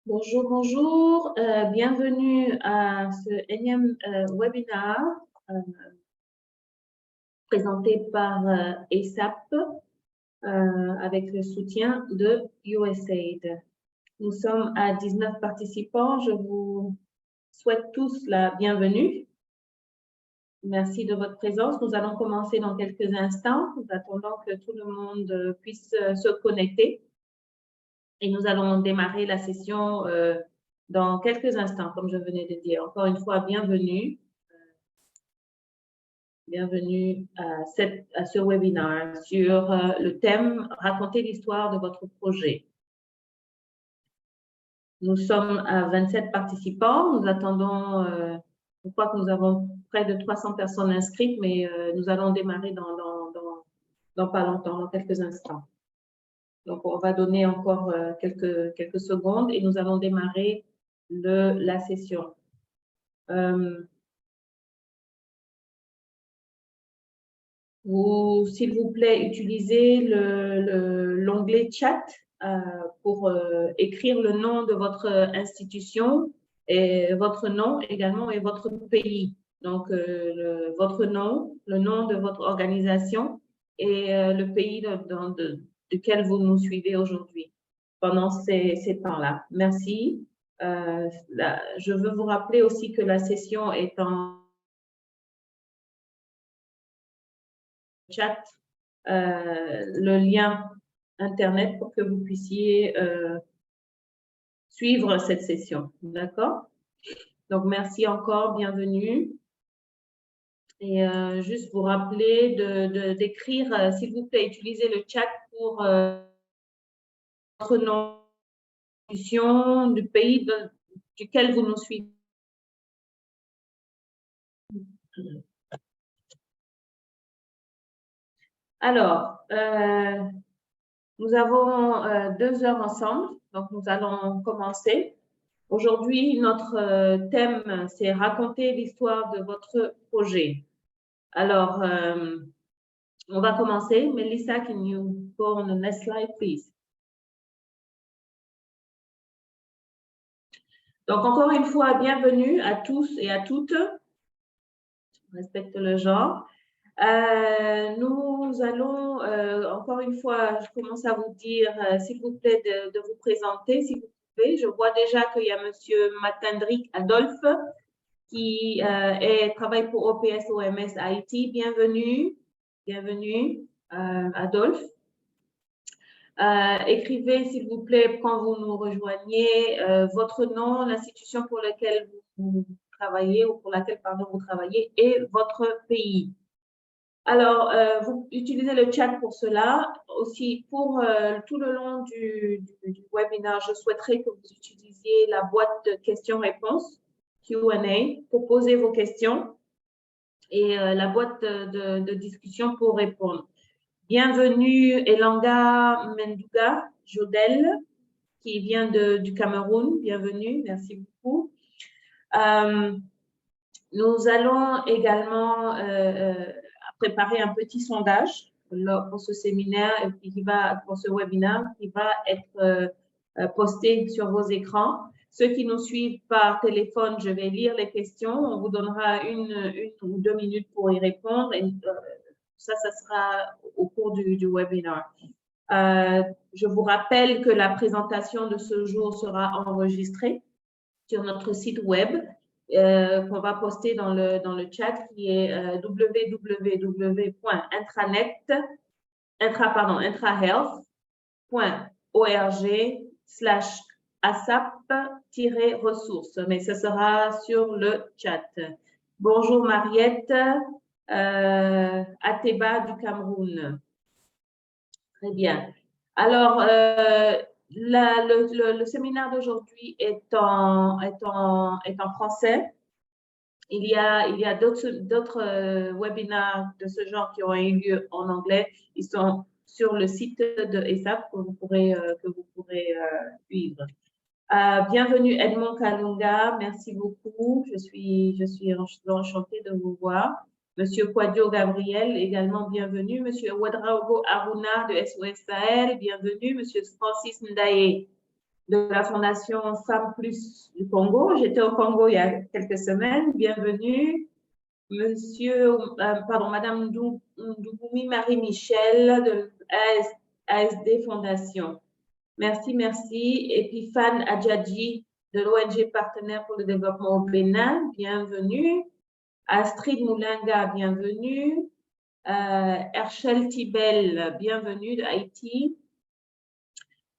Bonjour, bonjour. Bienvenue à ce énième webinaire euh, présenté par ASAP avec le soutien de USAID. Nous sommes à 19 participants. Je vous souhaite tous la bienvenue. Merci de votre présence. Nous allons commencer dans quelques instants. Nous attendons que tout le monde puisse se connecter. Et nous allons démarrer la session dans quelques instants, comme je venais de dire. Encore une fois, bienvenue. Bienvenue à ce webinaire sur le thème « Raconter l'histoire de votre projet ». Nous sommes à 27 participants. Nous attendons, je crois que nous avons près de 300 personnes inscrites, mais nous allons démarrer dans pas longtemps, dans quelques instants. Donc, on va donner encore quelques secondes et nous allons démarrer la session. S'il vous plaît, utilisez l'onglet chat pour écrire le nom de votre institution et votre nom également et votre pays. Donc, votre nom, le nom de votre organisation et le pays duquel vous nous suivez aujourd'hui pendant ces temps-là. Merci. Je veux vous rappeler aussi que la session est en chat, le lien Internet pour que vous puissiez suivre cette session. D'accord? Donc, merci encore, bienvenue. Et juste vous rappeler d'écrire, s'il vous plaît, utilisez le chat pour votre nom, du pays duquel vous nous suivez. Alors, nous avons 2 heures ensemble, donc nous allons commencer. Aujourd'hui, notre thème, c'est raconter l'histoire de votre projet. Alors, on va commencer. Melissa, can you go on the next slide, please? Donc, encore une fois, bienvenue à tous et à toutes. Je respecte le genre. Nous allons, encore une fois, je commence à vous dire, s'il vous plaît, de vous présenter, si vous pouvez. Je vois déjà qu'il y a Monsieur Matindrick Adolphe qui travaille pour OPS OMS Haïti. Bienvenue, bienvenue, Adolphe. Écrivez, s'il vous plaît, quand vous nous rejoignez, votre nom, l'institution pour laquelle vous travaillez ou pour laquelle, pardon, vous travaillez et votre pays. Alors, vous utilisez le chat pour cela. Aussi, pour tout le long du webinaire, je souhaiterais que vous utilisiez la boîte de questions-réponses, Q&A, pour poser vos questions et la boîte de discussion pour répondre. Bienvenue Elanga Menduga Jodel, qui vient du Cameroun. Bienvenue, merci beaucoup. Nous allons également préparer un petit sondage pour ce séminaire, pour ce webinaire qui va être posté sur vos écrans. Ceux qui nous suivent par téléphone, je vais lire les questions. On vous donnera une ou 2 minutes pour y répondre. Et, ça sera au cours du webinaire. Je vous rappelle que la présentation de ce jour sera enregistrée sur notre site web qu'on va poster dans le chat qui est intrahealth.asap-ressources. Mais ce sera sur le chat. Bonjour Mariette. Ateba du Cameroun. Très bien. Alors, le séminaire d'aujourd'hui est en français. Il y a d'autres webinaires de ce genre qui ont eu lieu en anglais. Ils sont sur le site de ESAP que vous pourrez suivre. Bienvenue Edmond Kalunga, merci beaucoup. Je suis enchantée de vous voir. Monsieur Kwadio Gabriel, également bienvenue. Monsieur Ouedraogo Aruna de SOS Sahel, bienvenue. Monsieur Francis Ndaye, de la Fondation Femmes Plus du Congo. J'étais au Congo il y a quelques semaines. Bienvenue. Madame Ndouboumi Marie-Michel de ASD Fondation. Merci, merci. Epiphane Adjadji de l'ONG Partenaire pour le Développement au Bénin. Bienvenue. Astrid Moulinga, bienvenue. Herschel Tibel, bienvenue de Haïti.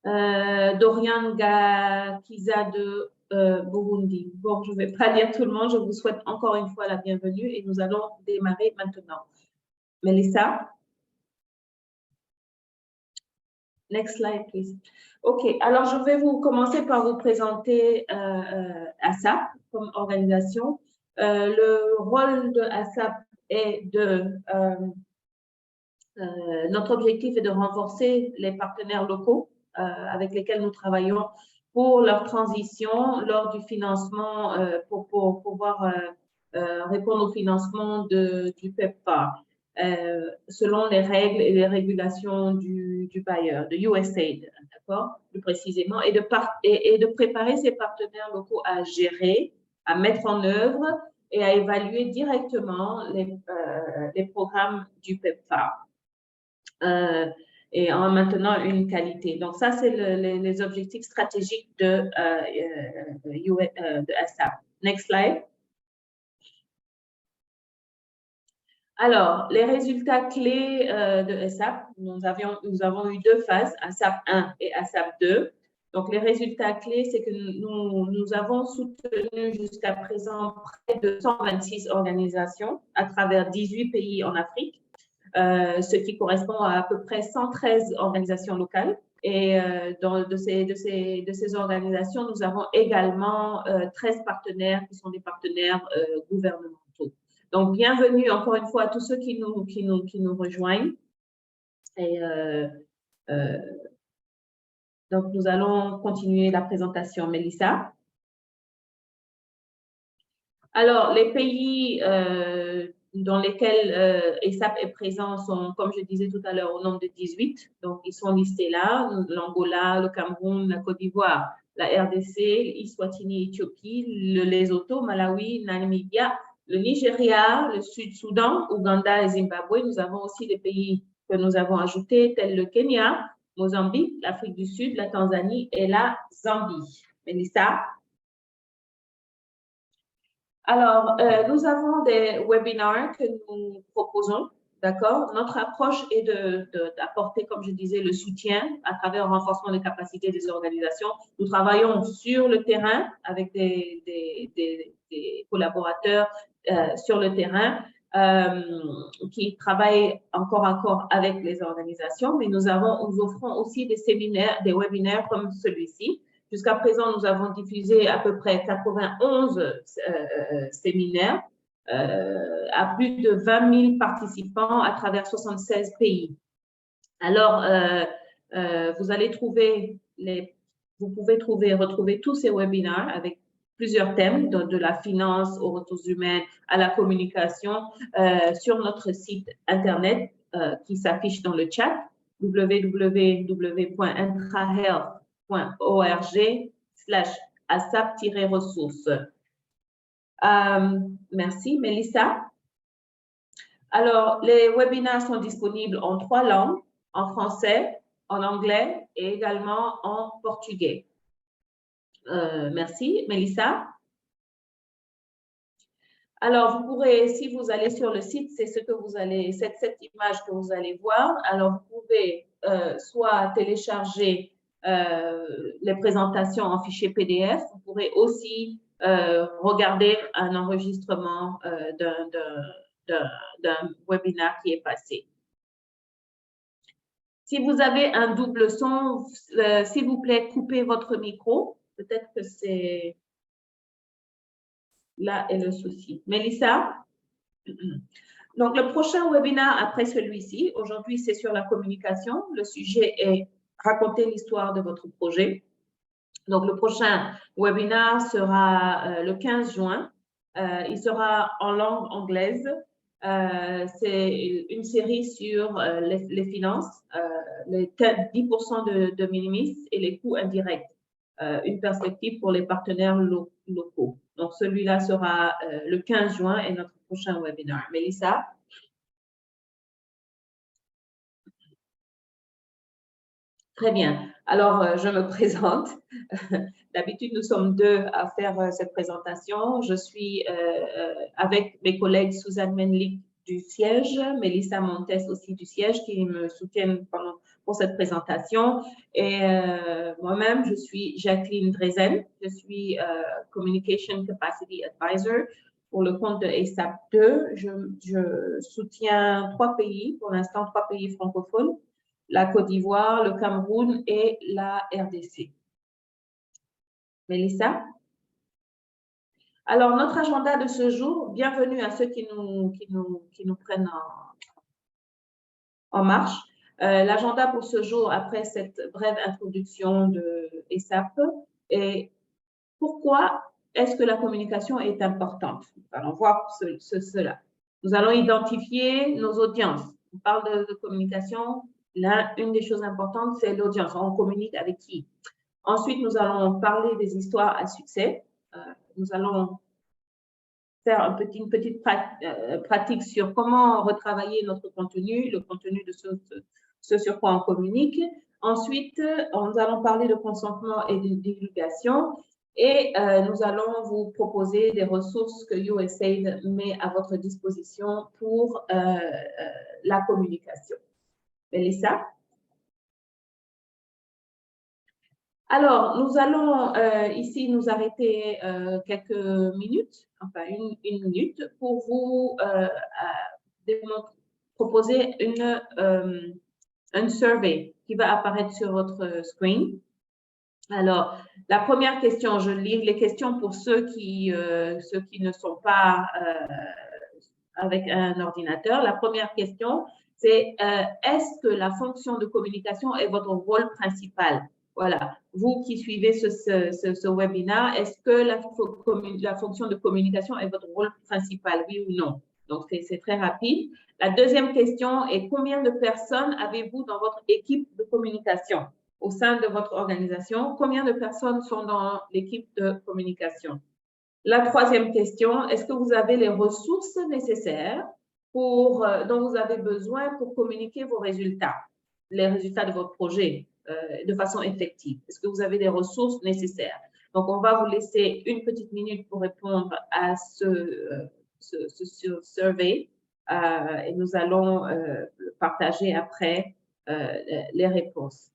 Dorian Gakiza de Burundi. Bon, je ne vais pas lire tout le monde, je vous souhaite encore une fois la bienvenue et nous allons démarrer maintenant. Melissa? Next slide, please. OK, alors je vais vous commencer par vous présenter ASAP comme organisation. Le rôle de ASAP est notre objectif est de renforcer les partenaires locaux avec lesquels nous travaillons pour leur transition lors du financement, pour pouvoir répondre au financement du PEPFAR, selon les règles et les régulations du bailleur, de USAID, d'accord, plus précisément, et de préparer ces partenaires locaux à gérer, à mettre en œuvre et à évaluer directement les programmes du PEPFAR. Et en maintenant une qualité. Donc, ça, c'est les objectifs stratégiques de ASAP. Next slide. Alors, les résultats clés de ASAP, nous avons eu deux phases, ASAP 1 et ASAP 2. Donc, les résultats clés, c'est que nous avons soutenu jusqu'à présent près de 126 organisations à travers 18 pays en Afrique. Ce qui correspond à peu près 113 organisations locales. Et de ces organisations, nous avons également 13 partenaires qui sont des partenaires gouvernementaux. Donc, bienvenue encore une fois à tous ceux qui nous rejoignent. Et donc, nous allons continuer la présentation. Melissa? Alors, les pays dans lesquels ASAP est présent sont, comme je disais tout à l'heure, au nombre de 18. Donc, ils sont listés là, l'Angola, le Cameroun, la Côte d'Ivoire, la RDC, l'Eswatini, Éthiopie, le Lesotho, Malawi, Namibia, le Nigeria, le Sud-Soudan, Ouganda et Zimbabwe. Nous avons aussi des pays que nous avons ajoutés, tels le Kenya, Mozambique, l'Afrique du Sud, la Tanzanie et la Zambie. Mélissa? Alors, nous avons des webinaires que nous proposons, d'accord? Notre approche est d'apporter, comme je disais, le soutien à travers le renforcement des capacités des organisations. Nous travaillons sur le terrain avec des collaborateurs sur le terrain qui travaillent encore avec les organisations, mais nous offrons aussi des séminaires, des webinaires comme celui-ci. Jusqu'à présent, nous avons diffusé à peu près 91 séminaires à plus de 20 000 participants à travers 76 pays. Alors, vous pouvez retrouver tous ces webinaires avec plusieurs thèmes, de la finance aux ressources humaines à la communication, sur notre site internet qui s'affiche dans le chat, www.intrahealth.org/asap-ressources. Merci. Melissa? Alors, les webinaires sont disponibles en 3 langues, en français, en anglais et également en portugais. Merci. Melissa? Alors, vous pourrez, si vous allez sur le site, c'est cette image que vous allez voir. Alors, vous pouvez soit télécharger les présentations en fichier PDF. Vous pourrez aussi regarder un enregistrement d'un webinaire qui est passé. Si vous avez un double son, s'il vous plaît, coupez votre micro. Peut-être que c'est là est le souci. Mélissa? Donc, le prochain webinaire après celui-ci, aujourd'hui, c'est sur la communication. Le sujet est raconter l'histoire de votre projet. Donc, le prochain webinaire sera le 15 juin. Il sera en langue anglaise. C'est une série sur les finances, les 10% de minimis et les coûts indirects. une perspective pour les partenaires locaux. Donc, celui-là sera le 15 juin et notre prochain webinaire. Mélissa? Très bien. Alors, je me présente. D'habitude, nous sommes deux à faire cette présentation. Je suis avec mes collègues Suzanne Menlik du siège, Mélissa Montes aussi du siège qui me soutiennent pour cette présentation. Et moi-même, je suis Jacqueline Drezen. Je suis Communication Capacity Advisor pour le compte de ASAP 2. Je soutiens 3 pays, pour l'instant 3 pays francophones, la Côte d'Ivoire, le Cameroun et la RDC. Mélissa? Alors, notre agenda de ce jour, bienvenue à ceux qui nous prennent en marche. L'agenda pour ce jour, après cette brève introduction de ASAP, est pourquoi est-ce que la communication est importante? Nous allons voir cela. Nous allons identifier nos audiences. On parle de communication. Là, une des choses importantes, c'est l'audience. On communique avec qui? Ensuite, nous allons parler des histoires à succès. Nous allons faire une petite pratique sur comment retravailler notre contenu, le contenu de ce sur quoi on communique. Ensuite, nous allons parler de consentement et de divulgation. Et nous allons vous proposer des ressources que USAID met à votre disposition pour la communication. Mélissa? Alors, nous allons ici nous arrêter quelques minutes, enfin une minute, pour vous proposer un survey qui va apparaître sur votre screen. Alors, la première question, je livre les questions pour ceux qui ne sont pas avec un ordinateur. La première question, c'est est-ce que la fonction de communication est votre rôle principal? Voilà, vous qui suivez ce webinaire, est-ce que la fonction de communication est votre rôle principal, oui ou non? Donc, c'est très rapide. La deuxième question est combien de personnes avez-vous dans votre équipe de communication au sein de votre organisation? Combien de personnes sont dans l'équipe de communication? La troisième question, est-ce que vous avez les ressources nécessaires dont vous avez besoin pour communiquer vos résultats, les résultats de votre projet de façon effective? Est-ce que vous avez les ressources nécessaires? Donc, on va vous laisser une petite minute pour répondre à ce survey et nous allons partager après les réponses.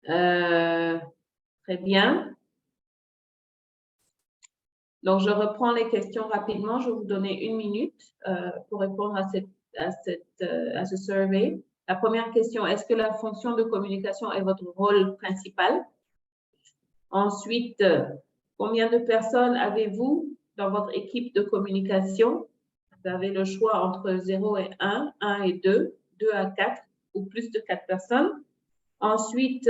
Très bien. Donc, je reprends les questions rapidement. Je vais vous donner une minute pour répondre à ce survey. La première question, est-ce que la fonction de communication est votre rôle principal? Ensuite, combien de personnes avez-vous dans votre équipe de communication? Vous avez le choix entre 0 et 1, 1 et 2, 2 à 4 ou plus de 4 personnes. Ensuite,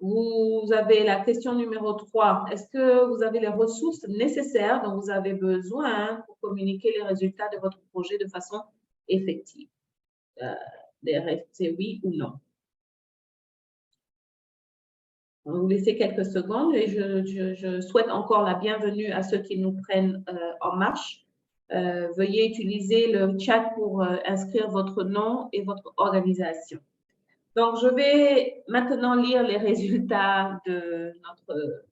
vous avez la question numéro 3. Est-ce que vous avez les ressources nécessaires dont vous avez besoin pour communiquer les résultats de votre projet de façon effective? C'est oui ou non. On va vous laisser quelques secondes et je souhaite encore la bienvenue à ceux qui nous prennent en marche. Veuillez utiliser le chat pour inscrire votre nom et votre organisation. Donc, je vais maintenant lire les résultats de notre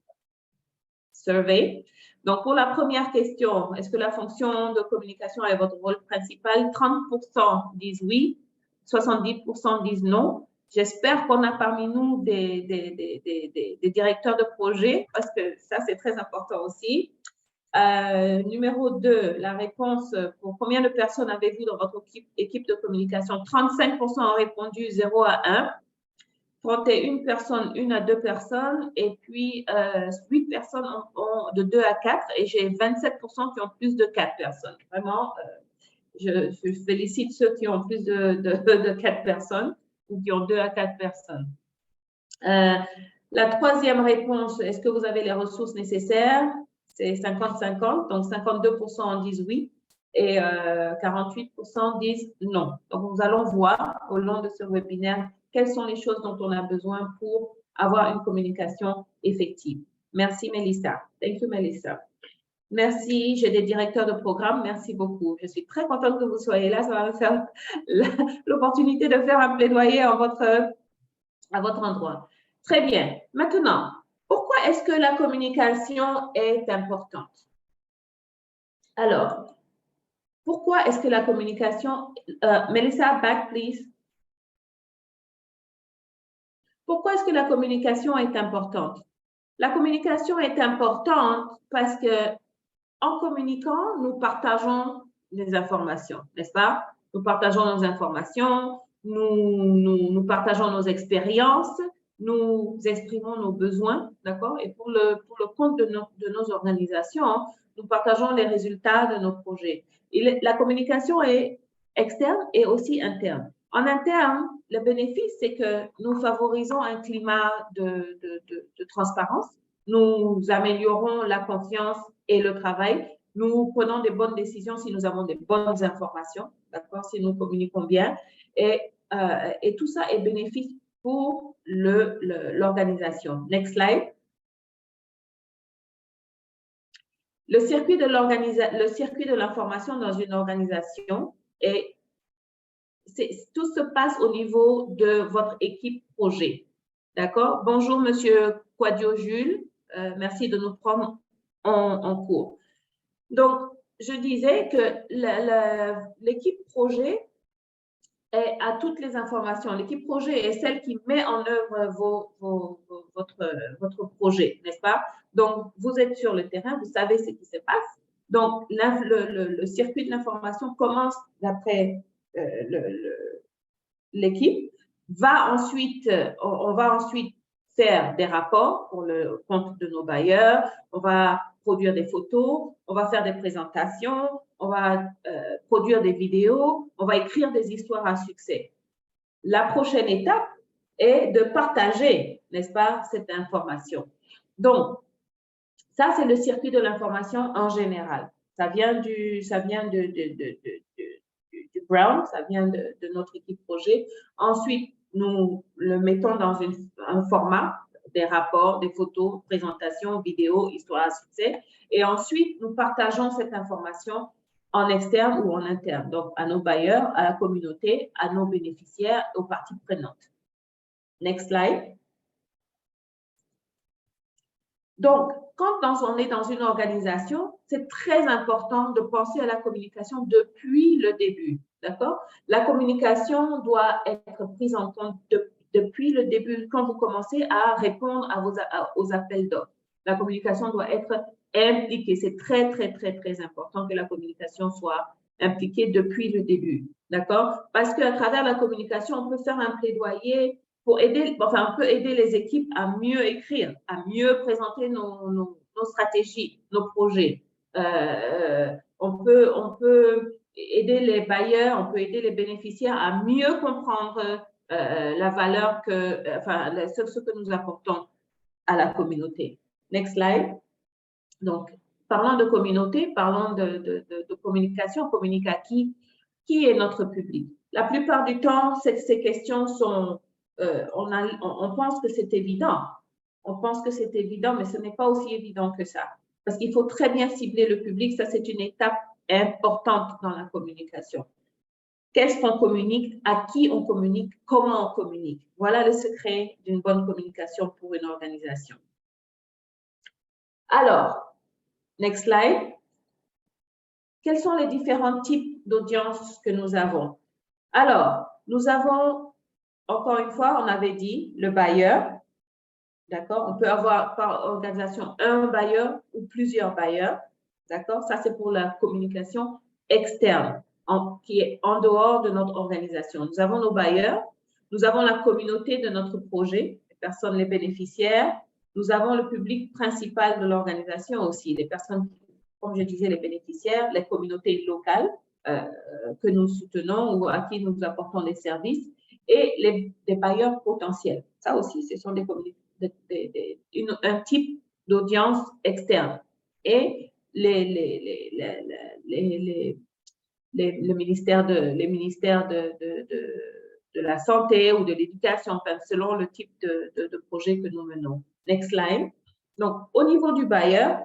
survey. Donc, pour la première question, est-ce que la fonction de communication est votre rôle principal? 30% disent oui, 70% disent non. J'espère qu'on a parmi nous des directeurs de projet parce que ça, c'est très important aussi. Numéro 2, la réponse pour combien de personnes avez-vous dans votre équipe de communication? 35% ont répondu 0 à 1, 31 personnes, 1 à 2 personnes, et puis 8 personnes ont de 2 à 4, et j'ai 27% qui ont plus de 4 personnes. Vraiment, je félicite ceux qui ont plus de 4 personnes ou qui ont 2 à 4 personnes. La troisième réponse, est-ce que vous avez les ressources nécessaires? C'est 50-50, donc 52% disent oui et 48% disent non. Donc, nous allons voir au long de ce webinaire quelles sont les choses dont on a besoin pour avoir une communication effective. Merci, Melissa. Thank you, Melissa. Merci, j'ai des directeurs de programme. Merci beaucoup. Je suis très contente que vous soyez là. Ça va me faire l'opportunité de faire un plaidoyer à votre endroit. Très bien. Maintenant, pourquoi est-ce que la communication est importante? Alors, pourquoi est-ce que la communication… Melissa, back, please. Pourquoi est-ce que la communication est importante? La communication est importante parce que en communiquant, nous partageons des informations, n'est-ce pas? Nous partageons nos informations, nous partageons nos expériences, nous exprimons nos besoins, d'accord? Et pour le compte de nos organisations, nous partageons les résultats de nos projets. Et la communication est externe et aussi interne. En interne, le bénéfice, c'est que nous favorisons un climat de transparence, nous améliorons la confiance et le travail. Nous prenons des bonnes décisions si nous avons des bonnes informations, d'accord, si nous communiquons bien. Et tout ça est bénéfique pour l'organisation. Next slide. Le circuit de l'information dans une organisation, tout se passe au niveau de votre équipe projet. D'accord? Bonjour, Monsieur Quadio Jules. Merci de nous prendre en cours. Donc, je disais que l'équipe projet a toutes les informations. L'équipe projet est celle qui met en œuvre votre projet, n'est-ce pas? Donc, vous êtes sur le terrain, vous savez ce qui se passe. Donc, le circuit de l'information commence d'après l'équipe. On va ensuite faire des rapports pour le compte de nos bailleurs, on va produire des photos, on va faire des présentations, on va produire des vidéos, on va écrire des histoires à succès. La prochaine étape est de partager, n'est-ce pas, cette information. Donc, ça, c'est le circuit de l'information en général. Ça vient du ground, ça vient de notre équipe projet. Ensuite, nous le mettons dans un format, des rapports, des photos, présentations, vidéos, histoires à succès. Et ensuite, nous partageons cette information en externe ou en interne, donc à nos bailleurs, à la communauté, à nos bénéficiaires, aux parties prenantes. Next slide. Donc, quand on est dans une organisation, c'est très important de penser à la communication depuis le début, d'accord? La communication doit être prise en compte depuis le début, quand vous commencez à répondre aux appels d'offres. La communication doit être impliquée. C'est très, très, très, très important que la communication soit impliquée depuis le début, d'accord? Parce qu'à travers la communication, on peut faire un plaidoyer pour aider, on peut aider les équipes à mieux écrire, à mieux présenter nos stratégies, nos projets. On peut aider les bailleurs, on peut aider les bénéficiaires à mieux comprendre la valeur ce que nous apportons à la communauté. Next slide. Donc, parlant de communauté, parlant de communication, on communique à qui est notre public? La plupart du temps, ces questions sont… on pense que c'est évident. On pense que c'est évident, mais ce n'est pas aussi évident que ça. Parce qu'il faut très bien cibler le public. Ça, c'est une étape importante dans la communication. Qu'est-ce qu'on communique? À qui on communique? Comment on communique? Voilà le secret d'une bonne communication pour une organisation. Alors, next slide. Quels sont les différents types d'audience que nous avons? Alors, nous avons… Encore une fois, on avait dit le bailleur, d'accord? On peut avoir par organisation un bailleur ou plusieurs bailleurs, d'accord? Ça, c'est pour la communication externe, qui est en dehors de notre organisation. Nous avons nos bailleurs, nous avons la communauté de notre projet, les personnes, les bénéficiaires, nous avons le public principal de l'organisation aussi, les personnes, comme je disais, les bénéficiaires, les communautés locales que nous soutenons ou à qui nous apportons des services, et les bailleurs potentiels. Ça aussi, ce sont un type d'audience externe. Et les ministères la santé ou de l'éducation, enfin, selon le type de projet que nous menons. Next slide. Donc, au niveau du bailleur,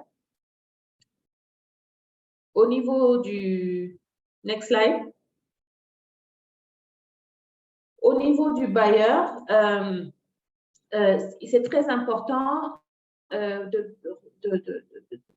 au niveau du… Next slide. Au niveau du bailleur, c'est très important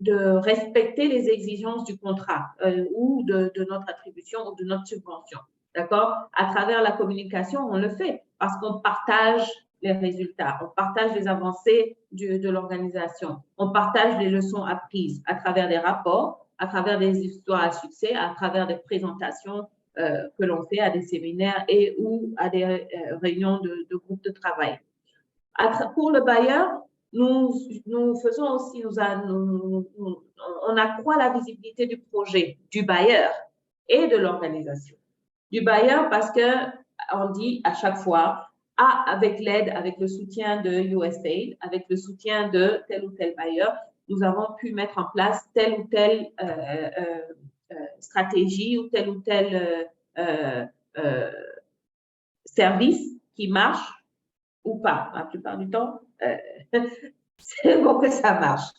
de respecter les exigences du contrat ou de notre attribution ou de notre subvention. D'accord? À travers la communication, on le fait parce qu'on partage les résultats, on partage les avancées de l'organisation, on partage les leçons apprises à travers des rapports, à travers des histoires à succès, à travers des présentations que l'on fait à des séminaires et ou à des réunions de groupes de travail. Pour le bailleur, nous faisons aussi, on accroît la visibilité du projet, du bailleur et de l'organisation. Du bailleur parce qu'on dit à chaque fois, avec l'aide, avec le soutien de USAID, avec le soutien de tel ou tel bailleur, nous avons pu mettre en place telle ou telle stratégie ou tel service qui marche ou pas. La plupart du temps, c'est bon que ça marche.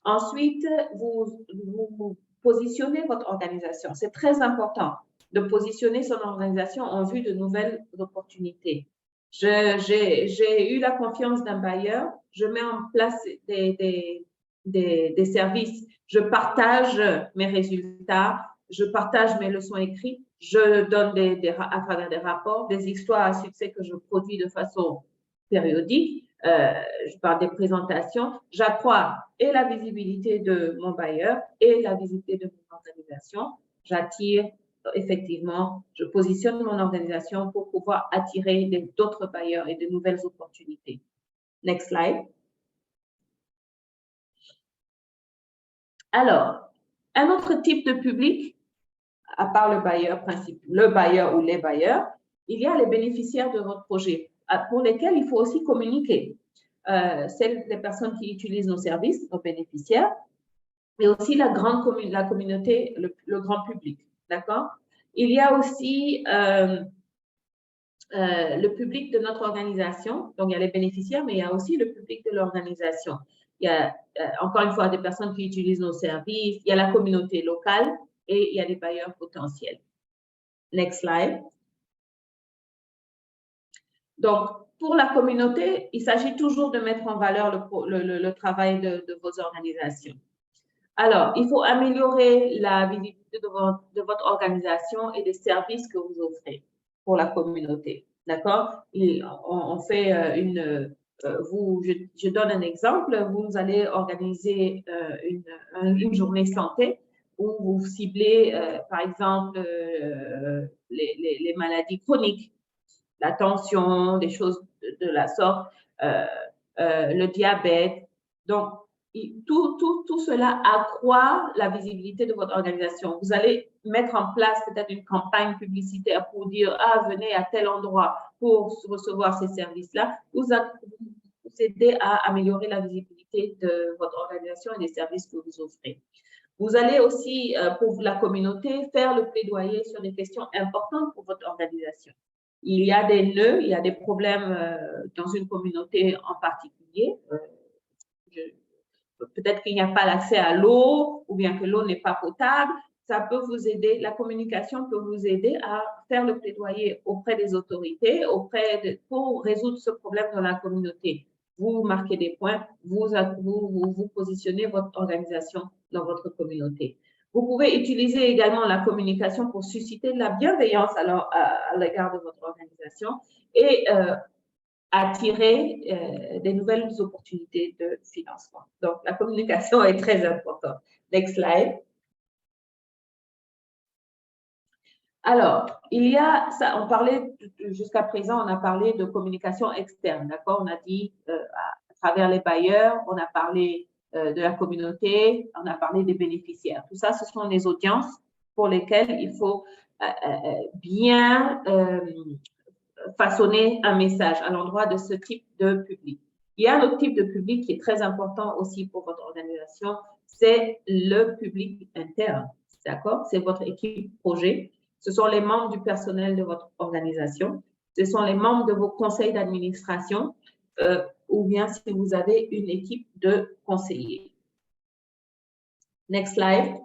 Ensuite, vous positionnez votre organisation. C'est très important de positionner son organisation en vue de nouvelles opportunités. J'ai eu la confiance d'un bailleur, je mets en place des services, je partage mes résultats, je partage mes leçons écrites, je donne à travers des rapports, des histoires à succès que je produis de façon périodique, je parle des présentations, j'accrois et la visibilité de mon bailleur et la visibilité de mon organisation. J'attire effectivement, je positionne mon organisation pour pouvoir attirer d'autres bailleurs et de nouvelles opportunités. Next slide. Alors, un autre type de public, à part le bailleur ou les bailleurs, il y a les bénéficiaires de votre projet pour lesquels il faut aussi communiquer. C'est les personnes qui utilisent nos services, nos bénéficiaires, mais aussi la communauté, le grand public. D'accord? Il y a aussi le public de notre organisation. Donc, il y a les bénéficiaires, mais il y a aussi le public de l'organisation. Il y a, encore une fois, des personnes qui utilisent nos services, il y a la communauté locale et il y a les bailleurs potentiels. Next slide. Donc, pour la communauté, il s'agit toujours de mettre en valeur le travail de vos organisations. Alors, il faut améliorer la visibilité de votre organisation et des services que vous offrez pour la communauté. D'accord? On fait je donne un exemple. Vous allez organiser une journée santé où vous ciblez, par exemple, les maladies chroniques, la tension, des choses de la sorte, le diabète. Donc, tout cela accroît la visibilité de votre organisation. Vous allez mettre en place peut-être une campagne publicitaire pour dire « Ah, venez à tel endroit pour recevoir ces services-là ». Vous aidez à améliorer la visibilité de votre organisation et des services que vous offrez. Vous allez aussi, pour la communauté, faire le plaidoyer sur des questions importantes pour votre organisation. Il y a des nœuds, il y a des problèmes dans une communauté en particulier. Peut-être qu'il n'y a pas l'accès à l'eau ou bien que l'eau n'est pas potable. Ça peut vous aider, la communication peut vous aider à faire le plaidoyer auprès des autorités, pour résoudre ce problème dans la communauté. Vous marquez des points, vous positionnez votre organisation dans votre communauté. Vous pouvez utiliser également la communication pour susciter de la bienveillance à l'égard de votre organisation et attirer des nouvelles opportunités de financement. Donc, la communication est très importante. Next slide. Alors, il y a ça, on parlait jusqu'à présent, on a parlé de communication externe, d'accord? On a dit à travers les bailleurs, on a parlé de la communauté, on a parlé des bénéficiaires. Tout ça, ce sont des audiences pour lesquelles il faut bien façonner un message à l'endroit de ce type de public. Il y a un autre type de public qui est très important aussi pour votre organisation, c'est le public interne, d'accord? C'est votre équipe projet. Ce sont les membres du personnel de votre organisation. Ce sont les membres de vos conseils d'administration ou bien si vous avez une équipe de conseillers. Next slide.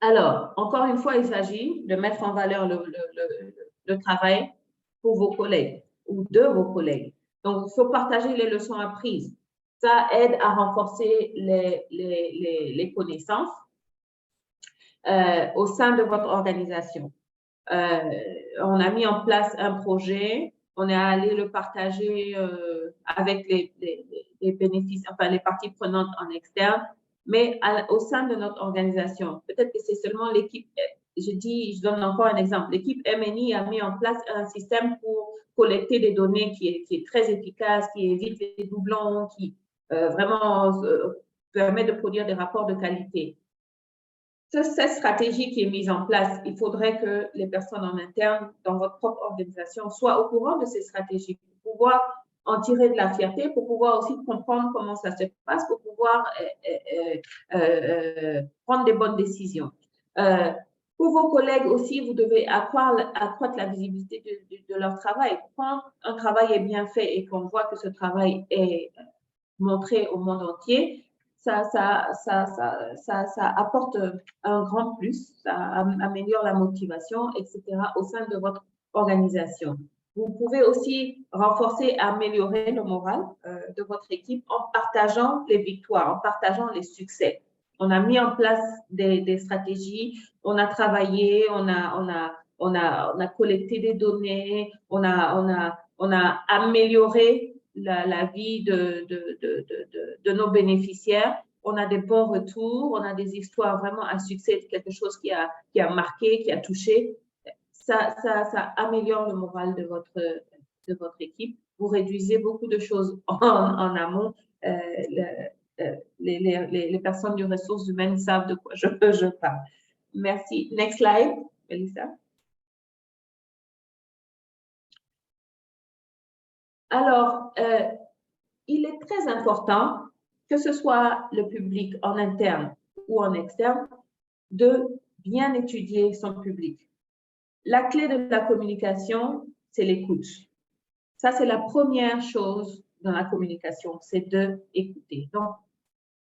Alors, encore une fois, il s'agit de mettre en valeur le travail pour vos collègues ou de vos collègues. Donc, il faut partager les leçons apprises. Ça aide à renforcer les connaissances au sein de votre organisation. On a mis en place un projet, on est allé le partager avec les bénéfices, enfin les parties prenantes en externe, mais au sein de notre organisation. Peut-être que c'est seulement l'équipe, je donne encore un exemple, l'équipe MNI a mis en place un système pour collecter des données qui est très efficace, qui évite les doublons, qui vraiment permet de produire des rapports de qualité. Cette stratégie qui est mise en place, il faudrait que les personnes en interne dans votre propre organisation soient au courant de ces stratégies pour pouvoir en tirer de la fierté, pour pouvoir aussi comprendre comment ça se passe, pour pouvoir prendre des bonnes décisions. Pour vos collègues aussi, vous devez accroître la visibilité de leur travail. Quand un travail est bien fait et qu'on voit que ce travail est montré au monde entier, ça apporte un grand plus, ça améliore la motivation, etc. au sein de votre organisation. Vous pouvez aussi renforcer, améliorer le moral de votre équipe en partageant les victoires, en partageant les succès. On a mis en place des stratégies, on a travaillé, on a collecté des données, on a amélioré la vie de nos bénéficiaires. On a des bons retours, on a des histoires vraiment à succès, quelque chose qui a marqué, qui a touché. Ça améliore le moral de votre équipe. Vous réduisez beaucoup de choses en amont. Les personnes du ressources humaines savent de quoi je parle. Merci. Next slide, Elisa. Alors, il est très important, que ce soit le public en interne ou en externe, de bien étudier son public. La clé de la communication, c'est l'écoute. Ça, c'est la première chose dans la communication, c'est d'écouter. Donc,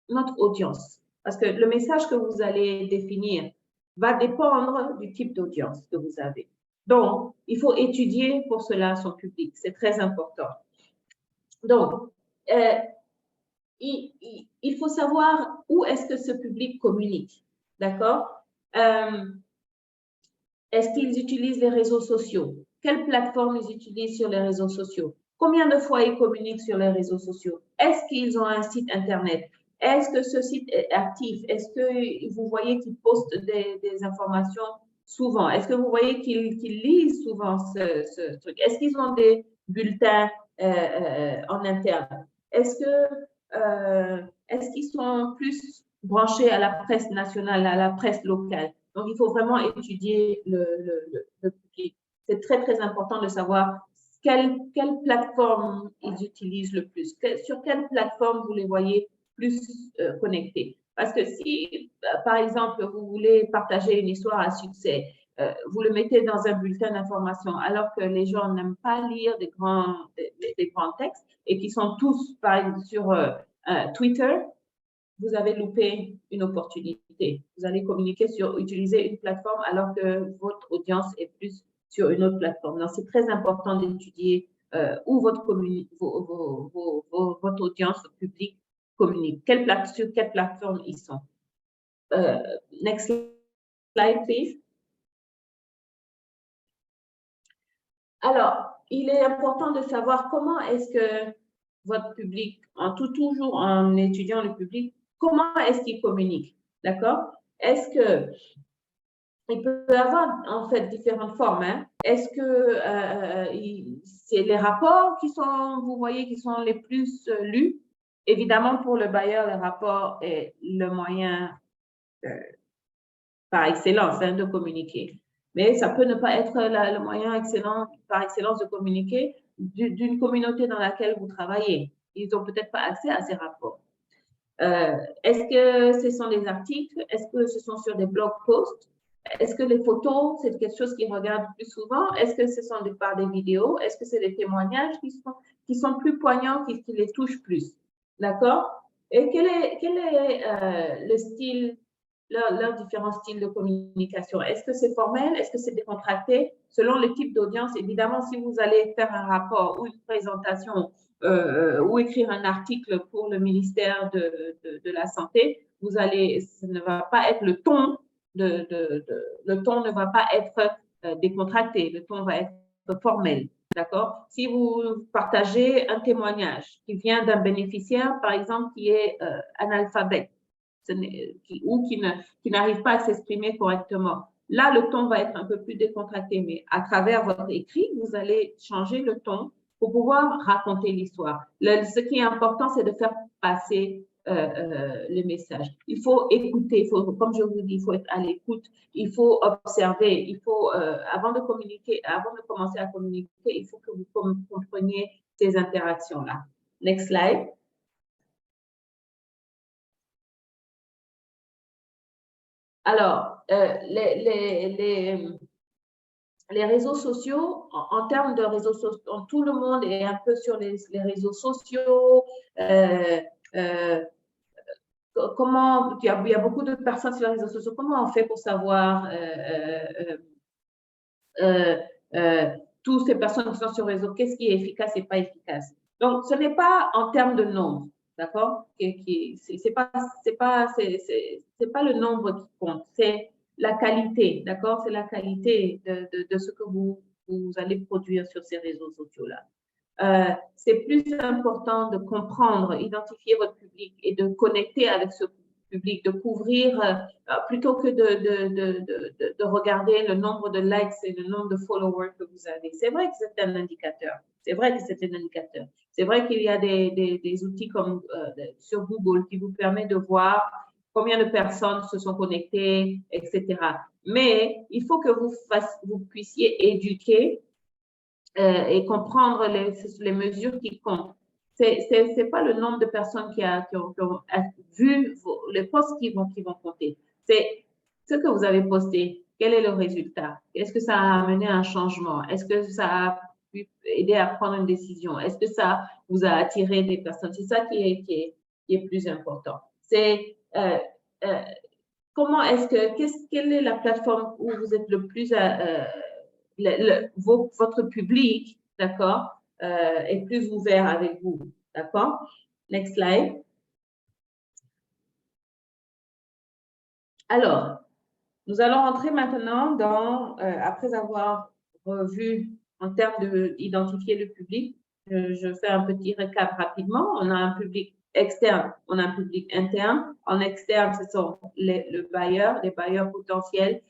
notre audience, parce que le message que vous allez définir va dépendre du type d'audience que vous avez. Donc, il faut étudier pour cela son public, c'est très important. Donc, il faut savoir où est-ce que ce public communique, d'accord? Est-ce qu'ils utilisent les réseaux sociaux? Quelle plateforme ils utilisent sur les réseaux sociaux? Combien de fois ils communiquent sur les réseaux sociaux? Est-ce qu'ils ont un site Internet? Est-ce que ce site est actif? Est-ce que vous voyez qu'ils postent des informations souvent? Est-ce que vous voyez qu'ils lisent souvent ce truc? Est-ce qu'ils ont des bulletins en interne? Est-ce qu'ils sont plus branchés à la presse nationale, à la presse locale? Donc, il faut vraiment étudier le public. C'est très, très important de savoir quelle plateforme ils utilisent le plus. Sur quelle plateforme vous les voyez plus connectés. Parce que si, par exemple, vous voulez partager une histoire à succès, vous le mettez dans un bulletin d'information, alors que les gens n'aiment pas lire des grands textes et qui sont tous, par exemple, sur Twitter, vous avez loupé une opportunité. Vous allez utiliser une plateforme alors que votre audience est plus sur une autre plateforme. Donc, c'est très important d'étudier où votre audience publique communique. Sur quelle plateforme ils sont. Next slide, please. Alors, il est important de savoir comment est-ce que votre public, toujours en étudiant le public, comment est-ce qu'il communique, d'accord? Est-ce que il peut y avoir en fait différentes formes. Hein? Est-ce que c'est les rapports vous voyez, qui sont les plus lus? Évidemment, pour le bailleur, le rapport est le moyen par excellence de communiquer. Mais ça peut ne pas être le moyen par excellence de communiquer d'une communauté dans laquelle vous travaillez. Ils n'ont peut-être pas accès à ces rapports. Est-ce que ce sont des articles? Est-ce que ce sont sur des blog posts? Est-ce que les photos, c'est quelque chose qu'ils regardent plus souvent? Est-ce que ce sont par des vidéos? Est-ce que c'est des témoignages qui sont plus poignants, qui les touchent plus? D'accord? Et quel est le style, leurs différents styles de communication? Est-ce que c'est formel? Est-ce que c'est décontracté? Selon le type d'audience, évidemment, si vous allez faire un rapport ou une présentation ou écrire un article pour le ministère de la Santé, ce ne va pas être le ton, le ton ne va pas être décontracté, le ton va être formel. D'accord? Si vous partagez un témoignage qui vient d'un bénéficiaire, par exemple, qui est analphabète ou qui n'arrive pas à s'exprimer correctement, là, le ton va être un peu plus décontracté, mais à travers votre écrit, vous allez changer le ton pour pouvoir raconter l'histoire. Ce qui est important, c'est de faire passer le message. Il faut écouter, comme je vous dis, il faut être à l'écoute, il faut observer, il faut, avant de communiquer, avant de commencer à communiquer, il faut que vous compreniez ces interactions-là. Next slide. Alors, les réseaux sociaux, en termes de réseaux sociaux, tout le monde est un peu sur les réseaux sociaux. Comment, il y a beaucoup de personnes sur les réseaux sociaux. Comment on fait pour savoir toutes ces personnes qui sont sur le réseau, qu'est-ce qui est efficace et pas efficace? Donc, ce n'est pas en termes de nombre, d'accord? C'est pas le nombre qui compte, c'est la qualité, d'accord? C'est la qualité de ce que vous allez produire sur ces réseaux sociaux-là. C'est plus important de comprendre, identifier votre public et de connecter avec ce public, de couvrir, plutôt que de regarder le nombre de likes et le nombre de followers que vous avez. C'est vrai que c'est un indicateur. C'est vrai que c'est un indicateur. C'est vrai qu'il y a des outils comme sur Google qui vous permettent de voir combien de personnes se sont connectées, etc. Mais il faut que vous puissiez éduquer et comprendre les mesures qui comptent. C'est pas le nombre de personnes qui ont vu les posts qui vont compter. C'est ce que vous avez posté. Quel est le résultat? Est-ce que ça a amené un changement? Est-ce que ça a pu aider à prendre une décision? Est-ce que ça vous a attiré des personnes? C'est ça qui est plus important. C'est comment est-ce que, quelle est la plateforme où vous êtes le plus votre public, d'accord, est plus ouvert avec vous, d'accord? Next slide. Alors, nous allons entrer maintenant dans, après avoir revu en termes d'identifier le public, je fais un petit récap rapidement. On a un public externe, on a un public interne. En externe, ce sont les bailleurs potentiels,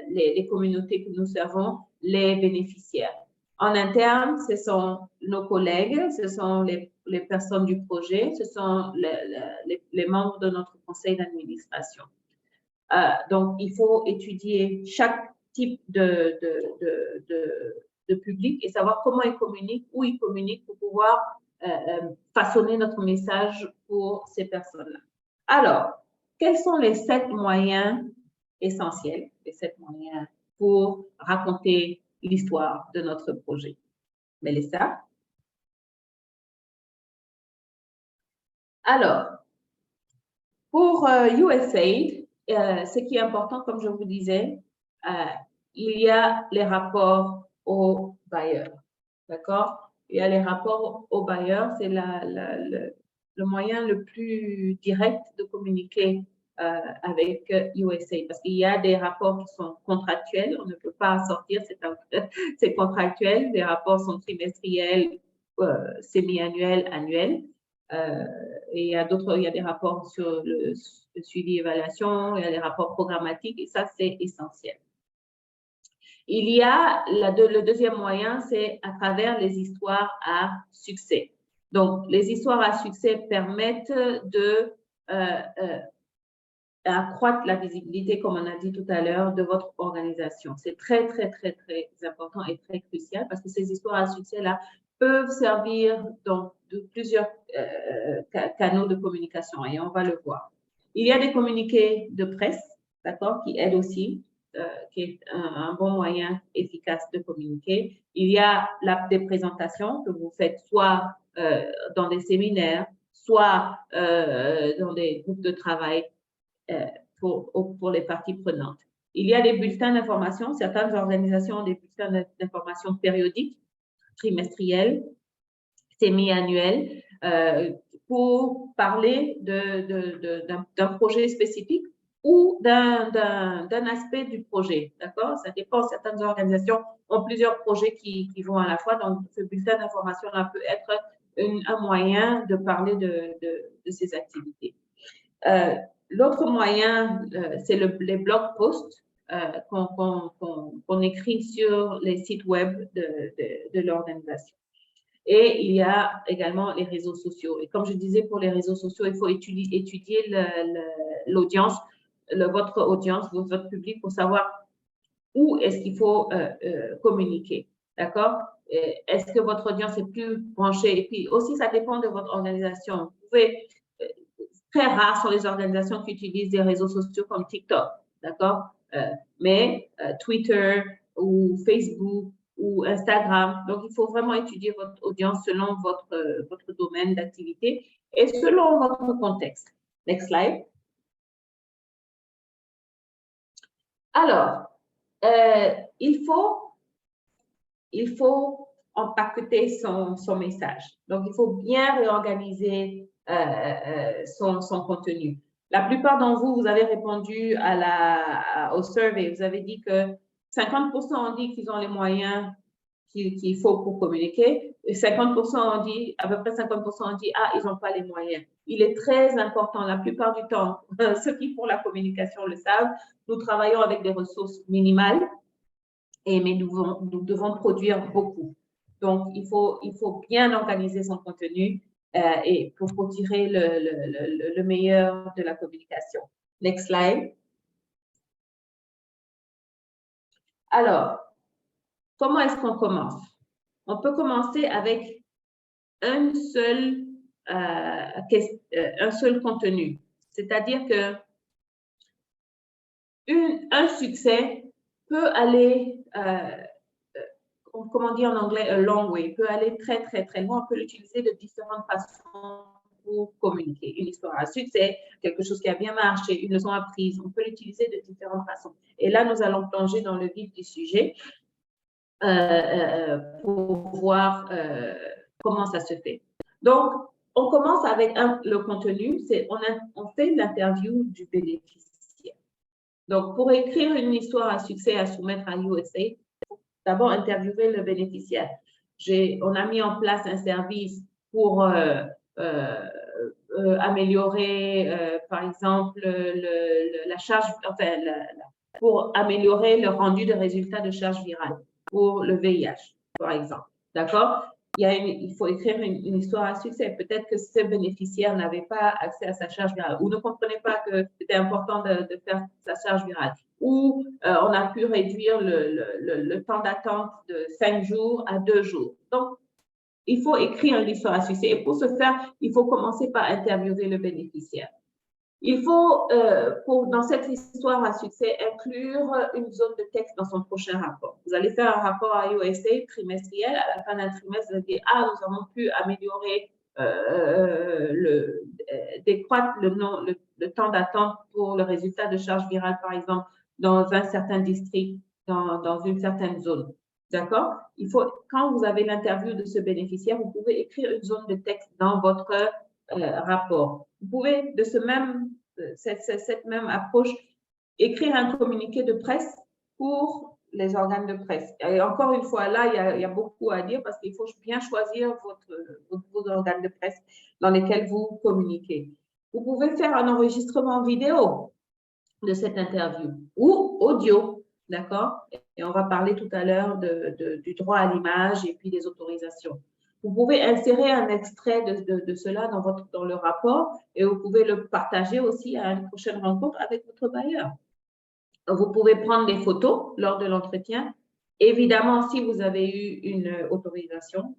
les communautés que nous servons, les bénéficiaires. En interne, ce sont nos collègues, ce sont les personnes du projet, ce sont les membres de notre conseil d'administration. Donc, il faut étudier chaque type de public et savoir comment ils communiquent, où ils communiquent pour pouvoir façonner notre message pour ces personnes-là. Alors, quels sont les 7 moyens essentiels, les 7 moyens pour raconter l'histoire de notre projet? Mélissa? Alors, pour USAID, ce qui est important, comme je vous disais, il y a les rapports aux bailleurs. D'accord? Il y a les rapports aux bailleurs, c'est le moyen le plus direct de communiquer avec USAID parce qu'il y a des rapports qui sont contractuels, on ne peut pas sortir, c'est contractuel, les rapports sont trimestriels, semi-annuels, annuels. Et il y a des rapports sur le suivi évaluation, il y a des rapports programmatiques et ça, c'est essentiel. Il y a le deuxième moyen, c'est à travers les histoires à succès. Donc, les histoires à succès permettent de accroître la visibilité, comme on a dit tout à l'heure, de votre organisation. C'est très, très, très, très important et très crucial parce que ces histoires à succès-là peuvent servir dans plusieurs canaux de communication et on va le voir. Il y a des communiqués de presse, d'accord, qui aident aussi, qui est un bon moyen efficace de communiquer. Il y a des présentations que vous faites soit dans des séminaires, soit dans des groupes de travail pour les parties prenantes. Il y a des bulletins d'information. Certaines organisations ont des bulletins d'information périodiques, trimestriels, semi-annuels, pour parler d'un projet spécifique ou d'un aspect du projet. D'accord? Ça dépend. Certaines organisations ont plusieurs projets qui vont à la fois. Donc, ce bulletin d'information-là peut être un moyen de parler de ces activités. L'autre moyen, c'est les blog posts qu'on écrit sur les sites web de l'organisation. Et il y a également les réseaux sociaux. Et comme je disais, pour les réseaux sociaux, il faut étudier l'audience, votre audience, votre public, pour savoir où est-ce qu'il faut communiquer. D'accord? Est-ce que votre audience est plus branchée? Et puis aussi, ça dépend de votre organisation. Vous pouvez, très rares sont les organisations qui utilisent des réseaux sociaux comme TikTok. D'accord? Mais Twitter ou Facebook ou Instagram. Donc, il faut vraiment étudier votre audience selon votre domaine d'activité et selon votre contexte. Next slide. Alors, il faut empaqueter son message. Donc, il faut bien réorganiser son contenu. La plupart d'entre vous, vous avez répondu au survey. Vous avez dit que 50% ont dit qu'ils ont les moyens qu'il faut pour communiquer. Et 50% ont dit, à peu près 50% ont dit, ah, ils n'ont pas les moyens. Il est très important, la plupart du temps, ceux qui font la communication le savent, nous travaillons avec des ressources minimales, mais nous devons produire beaucoup. Donc, il faut bien organiser son contenu et pour tirer le meilleur de la communication. Next slide. Alors, comment est-ce qu'on commence? On peut commencer avec un seul contenu. C'est-à-dire que un succès peut aller, comment dire en anglais, a long way, peut aller très, très, très loin. On peut l'utiliser de différentes façons pour communiquer. Une histoire à succès, quelque chose qui a bien marché, une leçon apprise. On peut l'utiliser de différentes façons. Et là, nous allons plonger dans le vif du sujet pour voir comment ça se fait. Donc, on commence avec le contenu. On fait l'interview du bénéficiaire. Donc, pour écrire une histoire à succès à soumettre à USA, il faut d'abord interviewer le bénéficiaire. On a mis en place un service pour améliorer, par exemple, la charge, enfin, pour améliorer le rendu de résultats de charge virale pour le VIH, par exemple. D'accord? Il faut écrire une histoire à succès. Peut-être que ce bénéficiaire n'avait pas accès à sa charge virale ou ne comprenait pas que c'était important de faire sa charge virale. Ou on a pu réduire le temps d'attente de 5 jours à 2 jours. Donc, il faut écrire l'histoire à succès. Et pour ce faire, il faut commencer par interviewer le bénéficiaire. Il faut, dans cette histoire à succès, inclure une zone de texte dans son prochain rapport. Vous allez faire un rapport à USA trimestriel. À la fin d'un trimestre, vous allez dire, ah, nous avons pu améliorer, décroître le temps d'attente pour le résultat de charge virale, par exemple, dans un certain district, dans une certaine zone. D'accord? Quand vous avez l'interview de ce bénéficiaire, vous pouvez écrire une zone de texte dans votre rapport. Vous pouvez, de cette même approche, écrire un communiqué de presse pour les organes de presse. Et encore une fois, là, il y a beaucoup à dire parce qu'il faut bien choisir vos organes de presse dans lesquels vous communiquez. Vous pouvez faire un enregistrement vidéo de cette interview ou audio, d'accord? Et on va parler tout à l'heure du droit à l'image et puis des autorisations. Vous pouvez insérer un extrait de cela dans le rapport et vous pouvez le partager aussi à une prochaine rencontre avec votre bailleur. Vous pouvez prendre des photos lors de l'entretien Évidemment, si vous avez eu une autorisation,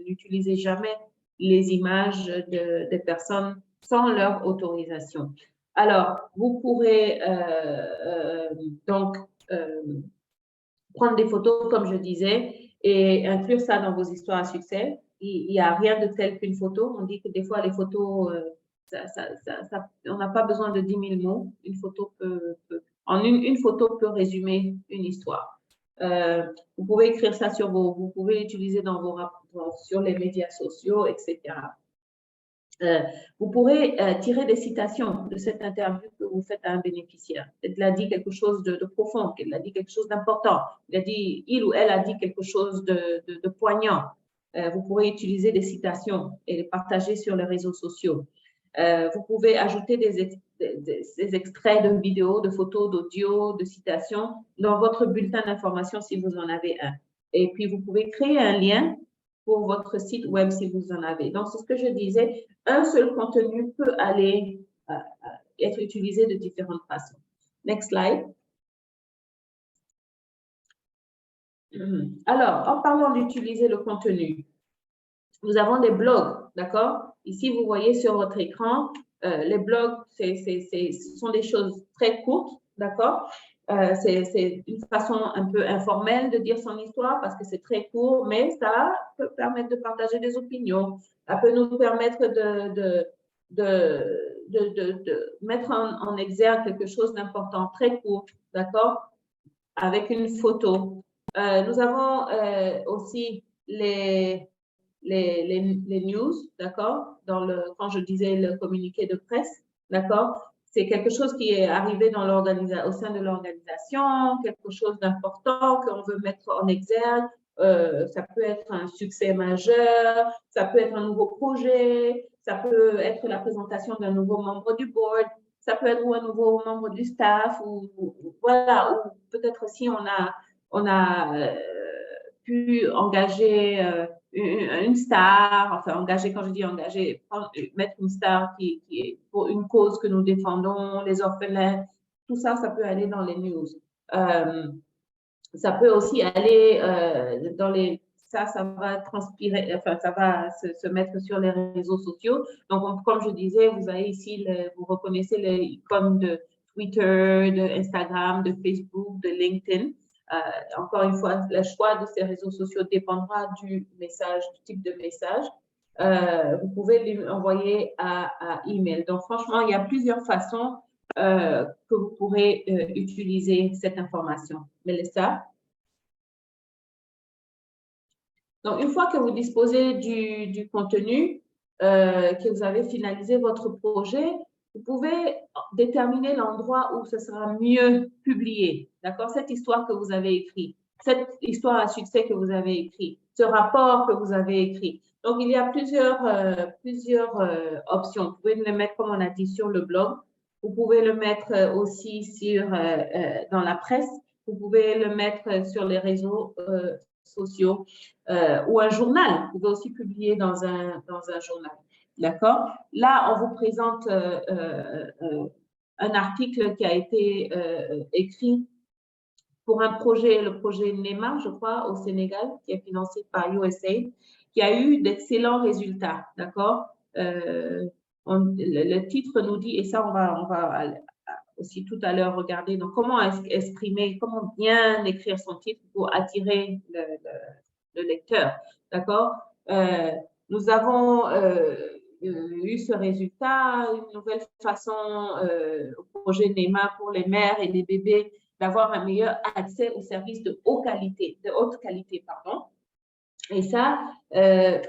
n'utilisez jamais les images des personnes sans leur autorisation. Alors, vous pourrez donc prendre des photos, comme je disais, et inclure ça dans vos histoires à succès. Il n'y a rien de tel qu'une photo. On dit que des fois, les photos, on n'a pas besoin de 10 000 mots. Une photo une photo peut résumer une histoire. Vous pouvez écrire ça vous pouvez l'utiliser sur les médias sociaux, etc. Vous pourrez tirer des citations de cette interview que vous faites à un bénéficiaire. Elle a dit quelque chose de profond, elle a dit quelque chose d'important, il ou elle a dit quelque chose de poignant. Vous pourrez utiliser des citations et les partager sur les réseaux sociaux. Vous pouvez ajouter des extraits de vidéos, de photos, d'audio, de citations dans votre bulletin d'information si vous en avez un. Et puis, vous pouvez créer un lien pour votre site web si vous en avez. Donc, c'est ce que je disais, un seul contenu peut aller être utilisé de différentes façons. Next slide. Alors, en parlant d'utiliser le contenu, nous avons des blogs, d'accord? Ici, vous voyez sur votre écran, les blogs, ce sont des choses très courtes, d'accord? C'est une façon un peu informelle de dire son histoire parce que c'est très court, mais ça peut permettre de partager des opinions. Ça peut nous permettre de mettre en exergue quelque chose d'important, très court, d'accord? Avec une photo. Nous avons aussi les news, d'accord? Quand je disais le communiqué de presse, d'accord? C'est quelque chose qui est arrivé au sein de l'organisation, quelque chose d'important qu'on veut mettre en exergue. Ça peut être un succès majeur, ça peut être un nouveau projet, ça peut être la présentation d'un nouveau membre du board, ça peut être un nouveau membre du staff, voilà, ou peut-être aussi on a pu engager une star, enfin engager, quand je dis engager, mettre une star qui est pour une cause que nous défendons, les orphelins, tout ça, ça peut aller dans les news. Ça peut aussi aller dans ça va transpirer, enfin, ça va se mettre sur les réseaux sociaux. Donc, comme je disais, vous avez ici, vous reconnaissez les icônes de Twitter, de Instagram, de Facebook, de LinkedIn. Encore une fois, le choix de ces réseaux sociaux dépendra du type de message. Vous pouvez l'envoyer à email. Donc, franchement, il y a plusieurs façons que vous pourrez utiliser cette information. Mélissa? Donc, une fois que vous disposez du contenu, que vous avez finalisé votre projet, vous pouvez déterminer l'endroit où ce sera mieux publié. D'accord? Cette histoire que vous avez écrite, cette histoire à succès que vous avez écrit, ce rapport que vous avez écrit. Donc, il y a plusieurs options. Vous pouvez le mettre, comme on a dit, sur le blog. Vous pouvez le mettre aussi dans la presse. Vous pouvez le mettre sur les réseaux sociaux ou un journal. Vous pouvez aussi publier dans un journal. D'accord? Là, on vous présente un article qui a été écrit pour un projet, le projet NEMA, je crois, au Sénégal, qui est financé par USAID, qui a eu d'excellents résultats. D'accord? Le titre nous dit, et ça, on va aussi tout à l'heure regarder, donc comment exprimer, comment bien écrire son titre pour attirer le lecteur. D'accord? Nous avons eu ce résultat, une nouvelle façon au projet NEMA pour les mères et les bébés d'avoir un meilleur accès aux services de haute qualité, pardon. Et ça, on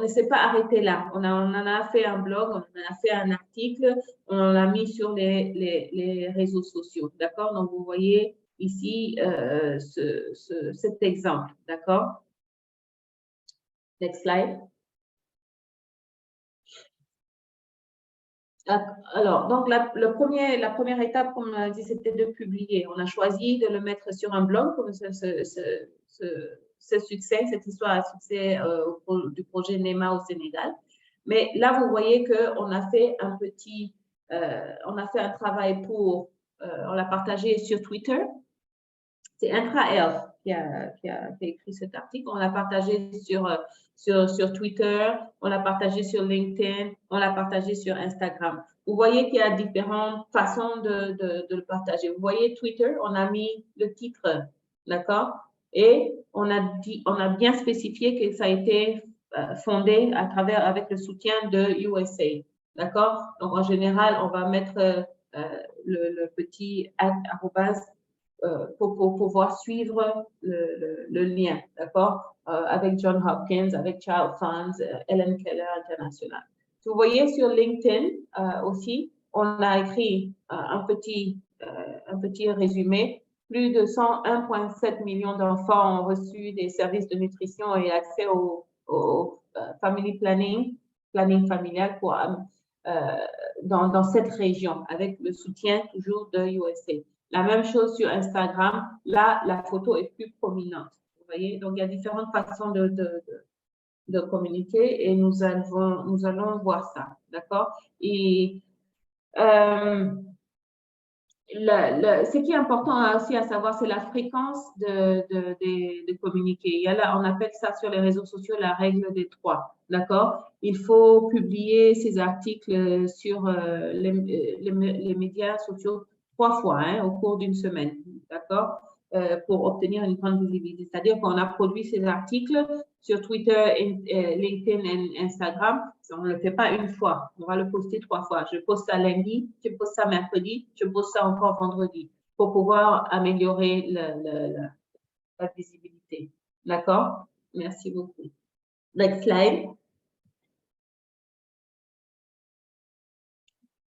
ne s'est pas arrêté là. On en a fait un blog, on en a fait un article, on l'a mis sur les réseaux sociaux. D'accord? Donc, vous voyez ici cet exemple. D'accord? Next slide. Alors, donc la première étape, comme on a dit, c'était de publier. On a choisi de le mettre sur un blog, comme ce succès, cette histoire à succès du projet NEMA au Sénégal. Mais là, vous voyez qu'on a fait on a fait un travail on l'a partagé sur Twitter. c'est Intra-Health qui a écrit cet article. On l'a partagé sur Twitter, on l'a partagé sur LinkedIn, on l'a partagé sur Instagram. Vous voyez qu'il y a différentes façons de le partager. Vous voyez Twitter, on a mis le titre, d'accord? Et on a bien spécifié que ça a été fondé avec le soutien de USA, d'accord? Donc, en général, on va mettre le petit arrobase pour pouvoir suivre le lien, d'accord, avec John Hopkins, avec Child Funds, Helen Keller International. Vous voyez sur LinkedIn aussi, on a écrit un petit résumé. Plus de 101,7 millions d'enfants ont reçu des services de nutrition et accès au family planning familial dans cette région, avec le soutien toujours de USA. La même chose sur Instagram. Là, la photo est plus prominente. Vous voyez, donc il y a différentes façons de communiquer et nous allons voir ça, d'accord? Et ce qui est important aussi à savoir, c'est la fréquence de communiquer. On appelle ça sur les réseaux sociaux la règle des 3, d'accord? Il faut publier ces articles sur les médias sociaux 3 fois au cours d'une semaine, d'accord? Pour obtenir une grande visibilité. C'est-à-dire qu'on a produit ces articles sur Twitter, LinkedIn et Instagram. On ne le fait pas une fois, on va le poster 3 fois. Je poste ça lundi, je poste ça mercredi, je poste ça encore vendredi pour pouvoir améliorer la visibilité. D'accord? Merci beaucoup. Next slide.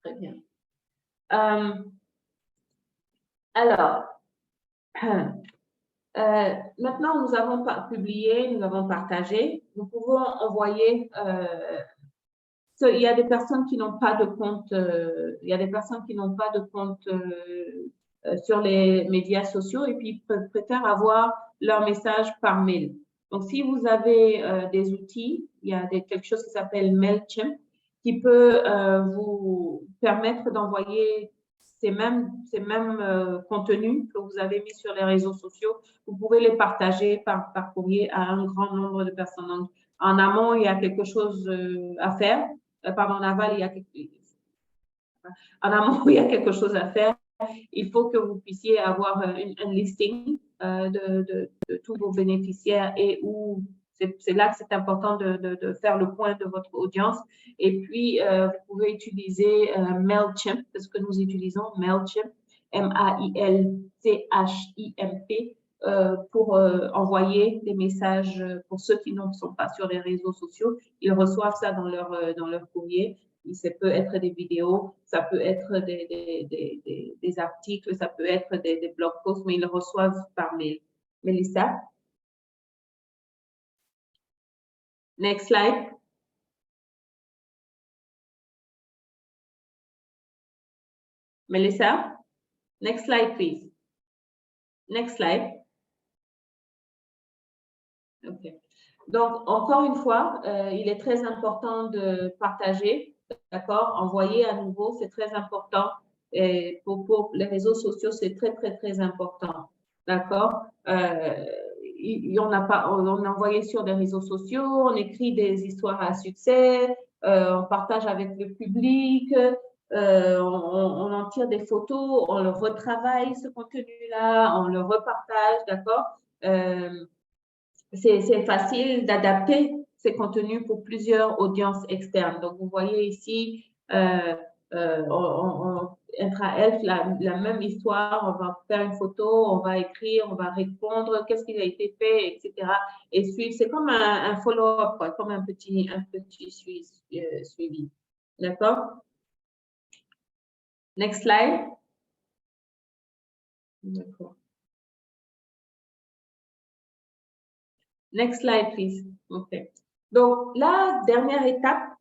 Très bien. Alors, maintenant, nous avons publié, nous avons partagé. Nous pouvons envoyer. Il y a des personnes qui n'ont pas de compte. Il y a des personnes qui n'ont pas de compte sur les médias sociaux et puis préfèrent avoir leur message par mail. Donc, si vous avez des outils, il y a quelque chose qui s'appelle MailChimp qui peut vous permettre d'envoyer ces mêmes contenus que vous avez mis sur les réseaux sociaux. Vous pouvez les partager par courrier à un grand nombre de personnes. Donc, en amont, il y a quelque chose à faire. Pardon, en aval, en amont, il y a quelque chose à faire. Il faut que vous puissiez avoir un listing de tous vos bénéficiaires et où c'est là que c'est important de faire le point de votre audience. Et puis, vous pouvez utiliser MailChimp, parce que nous utilisons MailChimp, M-A-I-L-C-H-I-M-P, pour envoyer des messages pour ceux qui ne sont pas sur les réseaux sociaux. Ils reçoivent ça dans leur courrier. Ça peut être des vidéos, ça peut être des articles, ça peut être des blog posts, mais ils le reçoivent par mail. Melissa? Next slide. Melissa? Next slide, please. Next slide. OK. Donc, encore une fois, il est très important de partager, d'accord? Envoyer à nouveau, c'est très important. Et pour les réseaux sociaux, c'est très, très, très important, d'accord? On a envoyé sur les réseaux sociaux, on écrit des histoires à succès, on partage avec le public, on en tire des photos, on le retravaille, ce contenu-là, on le repartage, d'accord? C'est facile d'adapter ces contenus pour plusieurs audiences externes. Donc, vous voyez ici, Intra-Health, la même histoire, on va faire une photo, on va écrire, on va répondre, qu'est-ce qui a été fait, etc. Et suivre, c'est comme un follow-up, comme un petit suivi. D'accord? Next slide. D'accord. Next slide, please. OK. Donc, la dernière étape,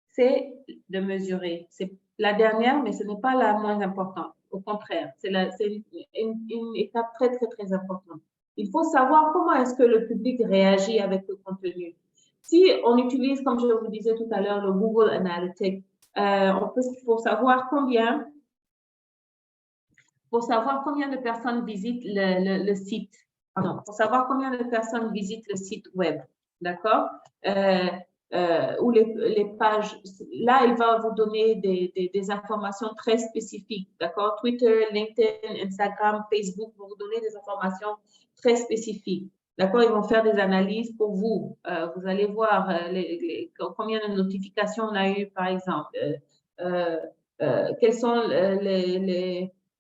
c'est de mesurer. C'est la dernière, mais ce n'est pas la moins importante. Au contraire, c'est une étape très, très, très importante. Il faut savoir comment est-ce que le public réagit avec le contenu. Si on utilise, comme je vous disais tout à l'heure, le Google Analytics, il faut savoir combien pour savoir combien de personnes visitent le site. Pardon, pour savoir combien de personnes visitent le site web. D'accord? Ou les pages. Là, il va vous donner des informations très spécifiques. D'accord? Twitter, LinkedIn, Instagram, Facebook vont vous donner des informations très spécifiques. D'accord? Ils vont faire des analyses pour vous. Vous allez voir combien de notifications on a eu, par exemple. Quels sont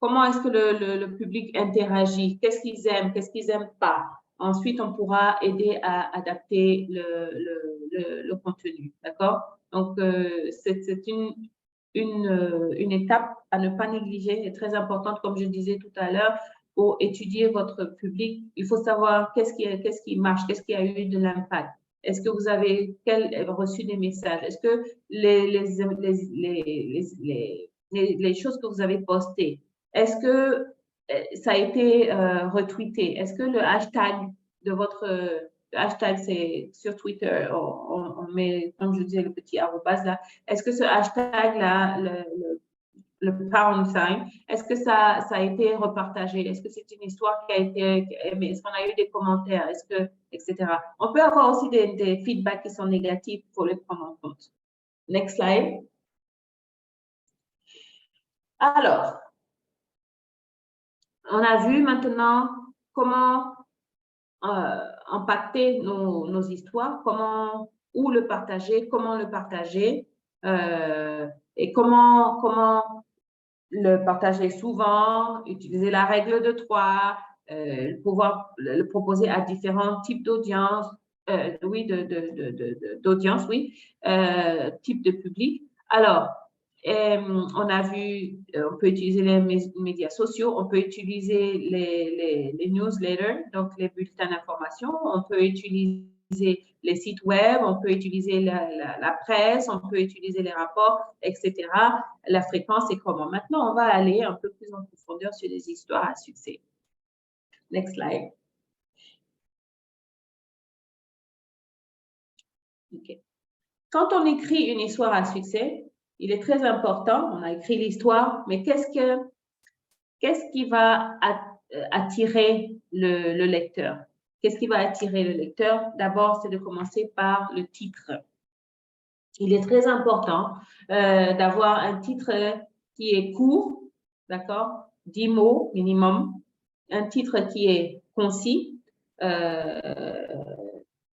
comment est-ce que le public interagit? Qu'est-ce qu'ils aiment? Qu'est-ce qu'ils n'aiment pas? Ensuite, on pourra aider à adapter le contenu. D'accord? Donc, c'est une étape à ne pas négliger et très importante, comme je disais tout à l'heure, pour étudier votre public. Il faut savoir qu'est-ce qui marche, qu'est-ce qui a eu de l'impact. Est-ce que vous avez reçu des messages? Est-ce que les choses que vous avez postées, est-ce que ça a été retweeté? Est-ce que le hashtag de votre hashtag, c'est sur Twitter, on met, comme je disais, le petit arrobas là. Est-ce que ce hashtag-là, le pound sign, est-ce que ça a été repartagé? Est-ce que c'est une histoire qui a été aimée? Est-ce qu'on a eu des commentaires? Est-ce que, etc. On peut avoir aussi des feedbacks qui sont négatifs, il faut les prendre en compte. Next slide. Alors, on a vu maintenant comment impacter nos histoires, où le partager, comment le partager, et comment le partager souvent, utiliser la règle de 3, pouvoir le proposer à différents types d'audience, oui, d'audience, oui, type de public. Alors, on a vu, on peut utiliser les médias sociaux, on peut utiliser les newsletters, donc les bulletins d'information, on peut utiliser les sites web, on peut utiliser la presse, on peut utiliser les rapports, etc. La fréquence et comment. Maintenant, on va aller un peu plus en profondeur sur les histoires à succès. Next slide. Okay. Quand on écrit une histoire à succès, il est très important, on a écrit l'histoire, mais qu'est-ce qui va attirer le lecteur? Qu'est-ce qui va attirer le lecteur? D'abord, c'est de commencer par le titre. Il est très important d'avoir un titre qui est court, d'accord, 10 mots minimum, un titre qui est concis,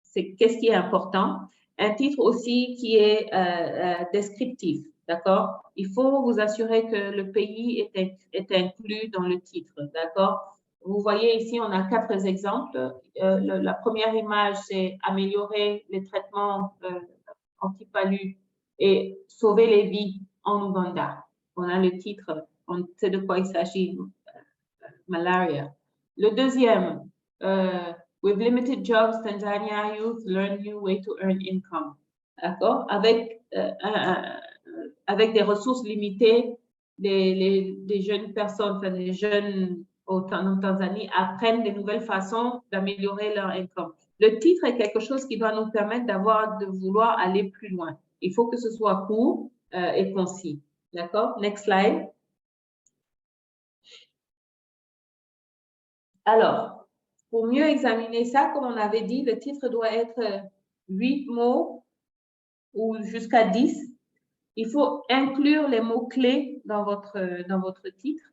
c'est qu'est-ce qui est important, un titre aussi qui est descriptif, d'accord. Il faut vous assurer que le pays est inclus dans le titre, d'accord. Vous voyez ici, on a 4 exemples. La première image, c'est améliorer les traitements anti-palu et sauver les vies en Ouganda. On a le titre, on sait de quoi il s'agit, malaria. Le deuxième, with limited jobs, Tanzania youth learn new way to earn income. D'accord? Avec des ressources limitées, des jeunes personnes, enfin des jeunes en Tanzanie apprennent des nouvelles façons d'améliorer leur income. Le titre est quelque chose qui doit nous permettre de vouloir aller plus loin. Il faut que ce soit court et concis. D'accord? Next slide. Alors, pour mieux examiner ça, comme on avait dit, le titre doit être 8 mots ou jusqu'à 10. Il faut inclure les mots-clés dans votre titre.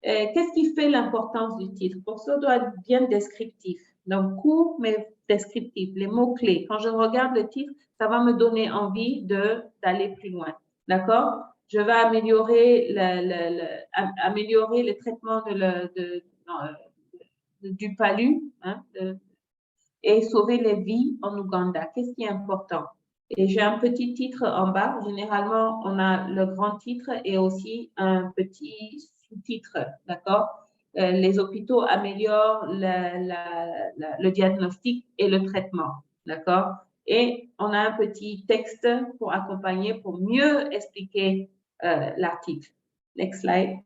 Qu'est-ce qui fait l'importance du titre? Pour ça, doit être bien descriptif. Donc, court, mais descriptif, les mots-clés. Quand je regarde le titre, ça va me donner envie d'aller plus loin. D'accord? Je vais améliorer le traitement du palu hein, et sauver les vies en Ouganda. Qu'est-ce qui est important? Et j'ai un petit titre en bas. Généralement, on a le grand titre et aussi un petit sous-titre, d'accord? Les hôpitaux améliorent le diagnostic et le traitement, d'accord? Et on a un petit texte pour accompagner, pour mieux expliquer l'article. Next slide.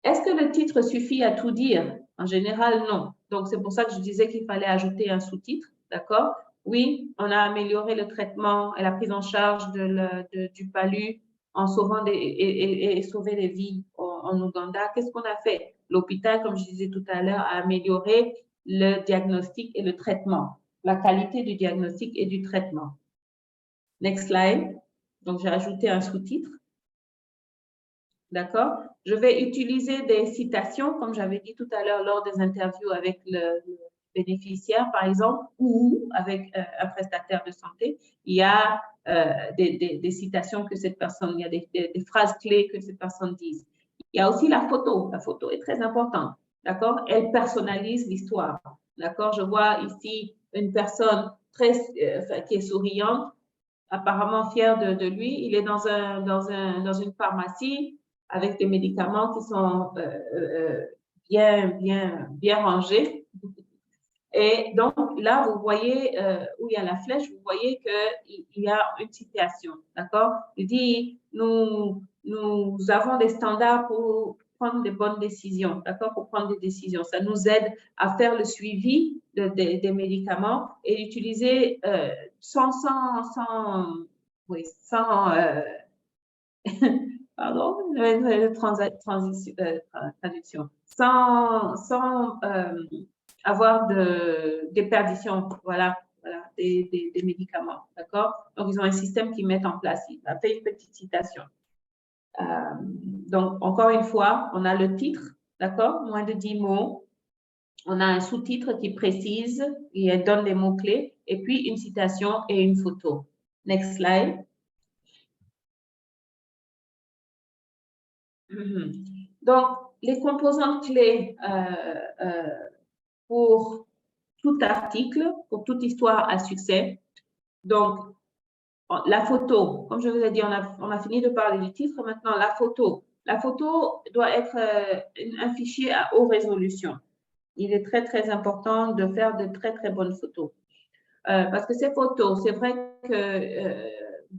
Est-ce que le titre suffit à tout dire? En général, non. Donc, c'est pour ça que je disais qu'il fallait ajouter un sous-titre, d'accord? Oui, on a amélioré le traitement et la prise en charge du palu en sauvant et sauver des vies en Ouganda. Qu'est-ce qu'on a fait? L'hôpital, comme je disais tout à l'heure, a amélioré le diagnostic et le traitement, la qualité du diagnostic et du traitement. Next slide. Donc, j'ai ajouté un sous-titre. D'accord? Je vais utiliser des citations, comme j'avais dit tout à l'heure lors des interviews avec le bénéficiaire, par exemple, ou avec un prestataire de santé. Il y a des citations que cette personne, il y a des phrases clés que cette personne dise. Il y a aussi la photo. La photo est très importante. D'accord? Elle personnalise l'histoire. D'accord? Je vois ici une personne qui est souriante, apparemment fière de lui. Il est dans une pharmacie avec des médicaments qui sont bien rangés. Et donc, là, vous voyez où il y a la flèche, vous voyez qu'il y a une citation, d'accord? Il dit, nous avons des standards pour prendre des bonnes décisions, d'accord? Pour prendre des décisions. Ça nous aide à faire le suivi des médicaments et utiliser sans pardon, traduction, sans avoir de déperdition, voilà, des médicaments, d'accord? Donc, ils ont un système qu'ils mettent en place. Il a fait une petite citation. Donc, encore une fois, on a le titre, d'accord? Moins de 10 mots. On a un sous-titre qui précise, qui donne les mots-clés, et puis une citation et une photo. Next slide. Donc, les composantes clés pour tout article, pour toute histoire à succès. Donc, la photo, comme je vous ai dit, on a fini de parler du titre. Maintenant, la photo. La photo doit être un fichier à haute résolution. Il est très, très important de faire de très, très bonnes photos. Parce que ces photos, c'est vrai que,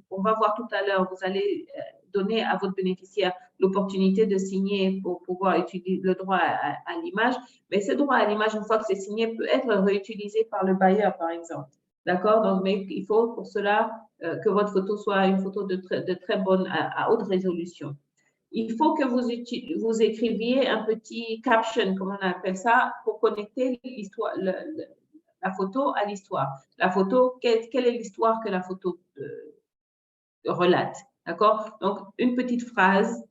on va voir tout à l'heure, vous allez donner à votre bénéficiaire l'opportunité de signer pour pouvoir utiliser le droit à l'image. Mais ce droit à l'image, une fois que c'est signé, peut être réutilisé par le bailleur, par exemple. D'accord? Donc, mais il faut pour cela que votre photo soit une photo de très bonne, à haute résolution. Il faut que vous écriviez un petit caption, comme on appelle ça, pour connecter l'histoire, la photo à l'histoire. La photo, quelle est l'histoire que la photo relate? D'accord? Donc, une petite phrase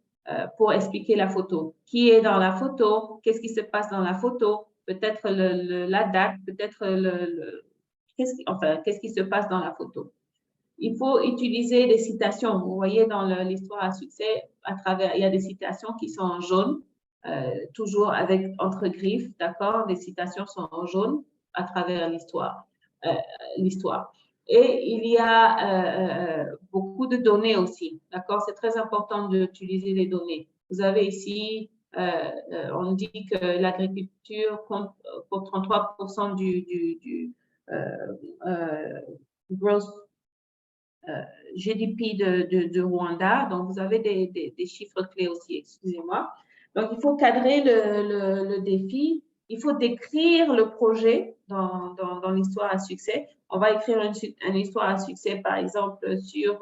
pour expliquer la photo. Qui est dans la photo? Qu'est-ce qui se passe dans la photo? Peut-être la date, peut-être qu'est-ce qui se passe dans la photo? Il faut utiliser des citations. Vous voyez dans l'histoire à succès, il y a des citations qui sont en jaune, toujours avec entre griffes, d'accord? Les citations sont en jaune à travers l'histoire. Et il y a beaucoup de données aussi, d'accord? C'est très important d'utiliser les données. Vous avez ici, on dit que l'agriculture compte pour 33% du gross GDP de Rwanda. Donc, vous avez des chiffres clés aussi, excusez-moi. Donc, il faut cadrer le défi. Il faut décrire le projet dans l'histoire à succès. On va écrire une histoire à succès, par exemple, sur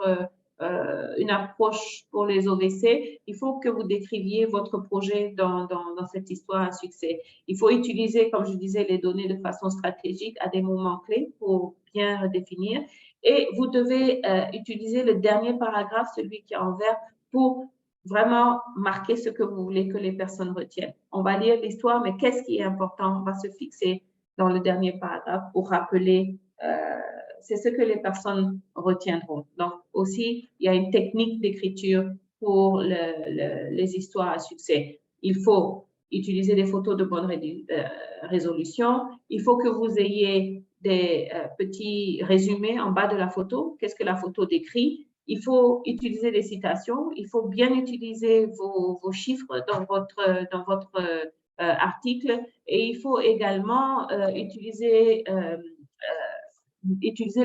une approche pour les OVC. Il faut que vous décriviez votre projet dans cette histoire à succès. Il faut utiliser, comme je disais, les données de façon stratégique à des moments clés pour bien redéfinir. Et vous devez utiliser le dernier paragraphe, celui qui est en vert, pour vraiment marquer ce que vous voulez que les personnes retiennent. On va lire l'histoire, mais qu'est-ce qui est important? On va se fixer dans le dernier paragraphe pour rappeler, c'est ce que les personnes retiendront. Donc aussi, il y a une technique d'écriture pour les histoires à succès. Il faut utiliser des photos de bonne résolution. Il faut que vous ayez des petits résumés en bas de la photo. Qu'est-ce que la photo décrit? Il faut utiliser des citations. Il faut bien utiliser vos chiffres dans votre article. Et il faut également utiliser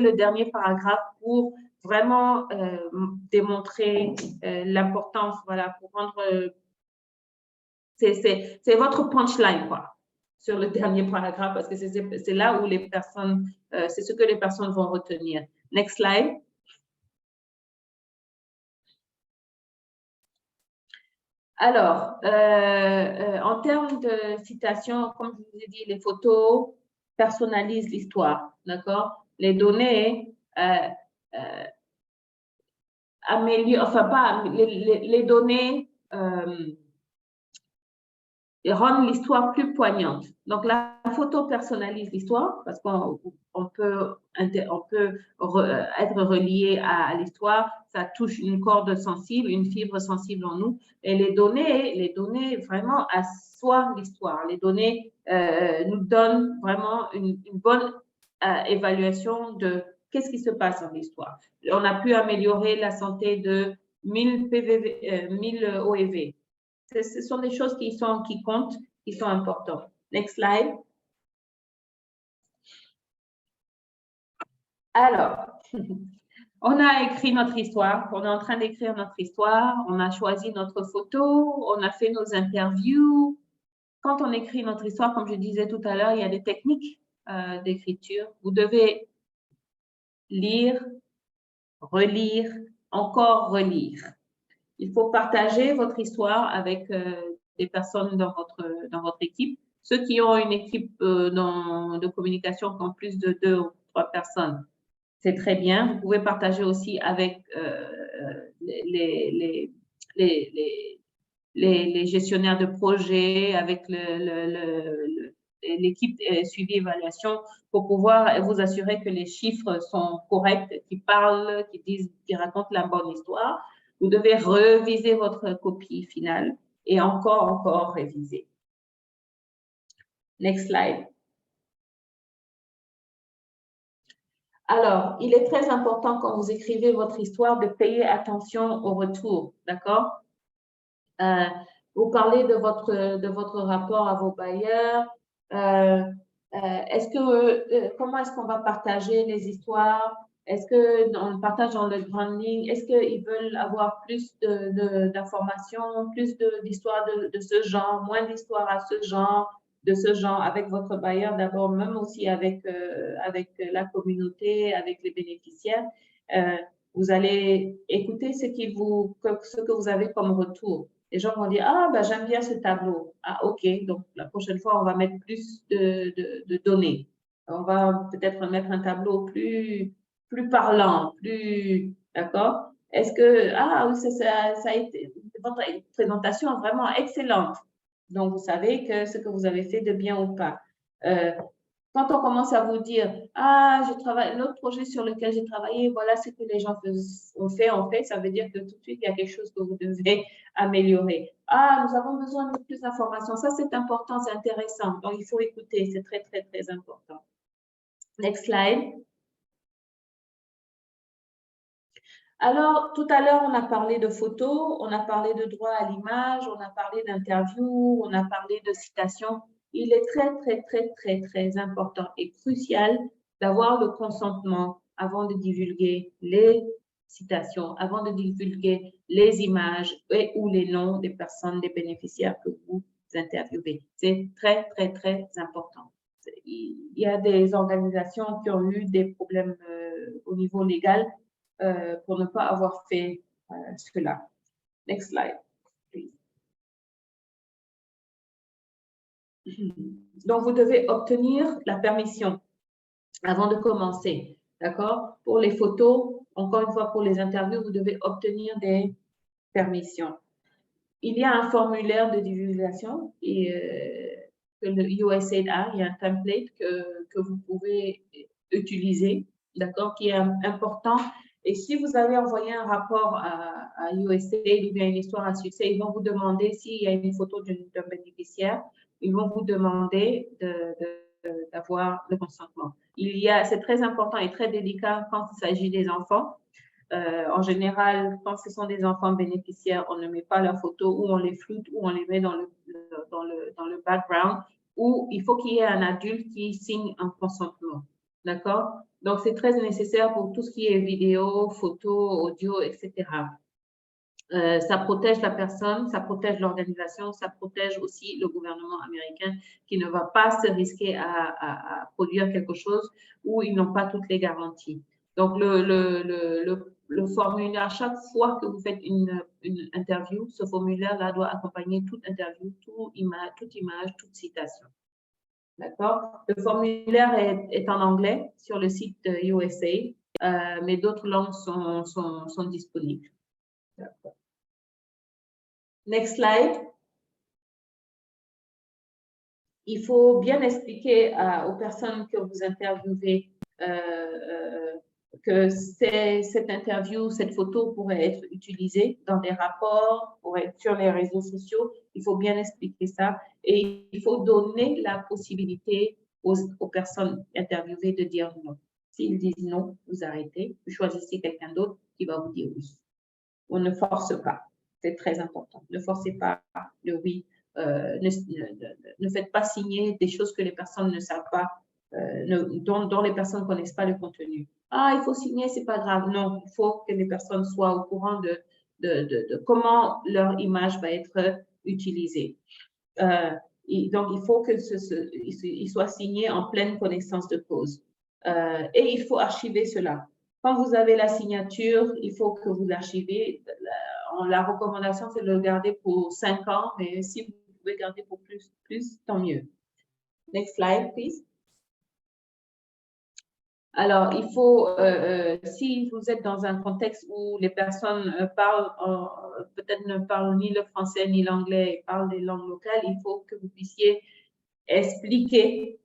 le dernier paragraphe pour vraiment démontrer l'importance, voilà, pour rendre... c'est votre punchline, quoi, sur le dernier paragraphe, parce que c'est là où les personnes, c'est ce que les personnes vont retenir. Next slide. Alors, en termes de citation, comme je vous ai dit, les photos personnalisent l'histoire, d'accord? Les données améliorent, enfin pas, les données rendent l'histoire plus poignante. Donc, la photo personnalise l'histoire parce qu'on peut être relié à l'histoire. Ça touche une corde sensible, une fibre sensible en nous. Et les données vraiment assoient l'histoire. Les données nous donnent vraiment une bonne évaluation de qu'est-ce qui se passe dans l'histoire. On a pu améliorer la santé de 1000 PVV, 1000 OEV. Ce sont des choses qui comptent, qui sont importantes. Next slide. Alors, on a écrit notre histoire, on est en train d'écrire notre histoire, on a choisi notre photo, on a fait nos interviews. Quand on écrit notre histoire, comme je disais tout à l'heure, il y a des techniques d'écriture. Vous devez lire, relire, encore relire. Il faut partager votre histoire avec des personnes dans votre équipe. Ceux qui ont une équipe de communication qui ont plus de 2 ou 3 personnes, c'est très bien. Vous pouvez partager aussi avec les gestionnaires de projet, avec l'équipe suivi évaluation pour pouvoir vous assurer que les chiffres sont corrects, qu'ils parlent, qu'ils racontent la bonne histoire. Vous devez reviser votre copie finale et encore réviser. Next slide. Alors, il est très important quand vous écrivez votre histoire de payer attention au retour, d'accord? Vous parlez de votre rapport à vos bailleurs. Comment est-ce qu'on va partager les histoires? Est-ce qu'on partage dans le grand ligne? Est-ce qu'ils veulent avoir plus d'informations, plus d'histoires de ce genre, moins d'histoires de ce genre avec votre bailleur d'abord, même aussi avec la communauté, avec les bénéficiaires? Vous allez écouter ce que vous avez comme retour. Les gens vont dire, ah, ben, j'aime bien ce tableau. Ah, OK, donc la prochaine fois, on va mettre plus de données. On va peut-être mettre un tableau plus parlant, d'accord? Est-ce que, ah oui, ça a été votre présentation vraiment excellente. Donc, vous savez que ce que vous avez fait de bien ou pas. Quand on commence à vous dire, ah, l'autre projet sur lequel j'ai travaillé, voilà ce que les gens ont fait, ça veut dire que tout de suite, il y a quelque chose que vous devez améliorer. Ah, nous avons besoin de plus d'informations. Ça, c'est important, c'est intéressant. Donc, il faut écouter, c'est très, très, très important. Next slide. Alors, tout à l'heure, on a parlé de photos, on a parlé de droit à l'image, on a parlé d'interviews, on a parlé de citations. Il est très, très, très, très, très important et crucial d'avoir le consentement avant de divulguer les citations, avant de divulguer les images et ou les noms des personnes, des bénéficiaires que vous interviewez. C'est très, très, très important. Il y a des organisations qui ont eu des problèmes au niveau légal pour ne pas avoir fait cela. Next slide, please. Donc, vous devez obtenir la permission avant de commencer, d'accord? Pour les photos, encore une fois, pour les interviews, vous devez obtenir des permissions. Il y a un formulaire de divulgation que le USAID a, il y a un template que vous pouvez utiliser, d'accord, qui est important. Et si vous avez envoyé un rapport à USAID ou bien une histoire à succès, ils vont vous demander s'il y a une photo d'un bénéficiaire, ils vont vous demander d'avoir le consentement. C'est très important et très délicat quand il s'agit des enfants. En général, quand ce sont des enfants bénéficiaires, on ne met pas leurs photos ou on les floute ou on les met dans le background, ou il faut qu'il y ait un adulte qui signe un consentement. D'accord? Donc, c'est très nécessaire pour tout ce qui est vidéo, photo, audio, etc. Ça protège la personne, ça protège l'organisation, ça protège aussi le gouvernement américain qui ne va pas se risquer à produire quelque chose où ils n'ont pas toutes les garanties. Donc, le le formulaire, chaque fois que vous faites une interview, ce formulaire-là doit accompagner toute interview, toute image, toute citation. D'accord? Le formulaire est en anglais sur le site USA, mais d'autres langues sont disponibles. Next slide. Il faut bien expliquer aux personnes que vous interviewez que cette interview, cette photo pourrait être utilisée dans des rapports, pourrait être sur les réseaux sociaux. Il faut bien expliquer ça et il faut donner la possibilité aux personnes interviewées de dire non. S'ils disent non, vous arrêtez, vous choisissez quelqu'un d'autre qui va vous dire oui. On ne force pas, c'est très important. Ne forcez pas le oui. Ne faites pas signer des choses que les personnes ne savent pas, dont les personnes ne connaissent pas le contenu. Ah, il faut signer, c'est pas grave. Non, il faut que les personnes soient au courant de comment leur image va être utilisée. Donc, il faut qu'il soit signé en pleine connaissance de cause. Et il faut archiver cela. Quand vous avez la signature, il faut que vous l'archivez. La recommandation, c'est de le garder pour 5 ans, mais si vous pouvez garder pour plus, tant mieux. Next slide, please. Alors, il faut, si vous êtes dans un contexte où les personnes peut-être ne parlent ni le français ni l'anglais, parlent des langues locales, il faut que vous puissiez expliquer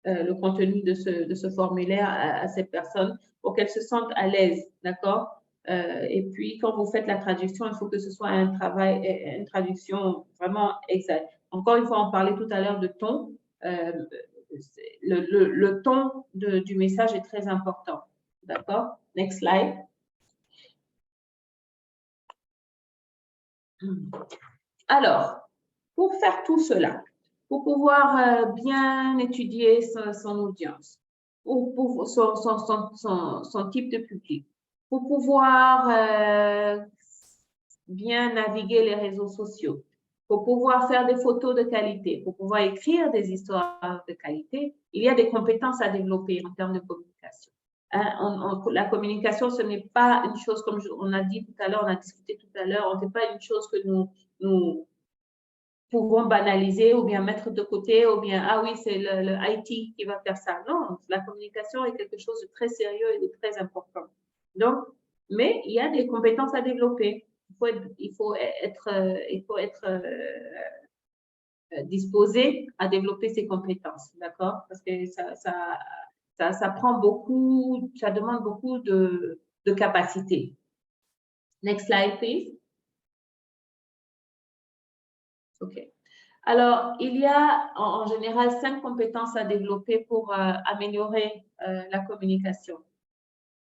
le contenu de ce formulaire à ces personnes pour qu'elles se sentent à l'aise, d'accord? Et puis, quand vous faites la traduction, il faut que ce soit une traduction vraiment exacte. Encore une fois, on parlait tout à l'heure de ton. Le ton du message est très important, d'accord? Next slide. Alors, pour faire tout cela, pour pouvoir bien étudier son audience, pour son type de public, pour pouvoir bien naviguer les réseaux sociaux, pour pouvoir faire des photos de qualité, pour pouvoir écrire des histoires de qualité, il y a des compétences à développer en termes de communication. La communication, ce n'est pas une chose, comme on a dit tout à l'heure, on a discuté tout à l'heure, ce n'est pas une chose que nous pouvons banaliser ou bien mettre de côté ou bien, ah oui, c'est le IT qui va faire ça. Non, la communication est quelque chose de très sérieux et de très important. Donc, mais il y a des compétences à développer. Il faut être disposé à développer ces compétences, d'accord? Parce que ça prend beaucoup, ça demande beaucoup de capacité. Next slide, please. OK. Alors, il y a en général 5 compétences à développer pour améliorer la communication.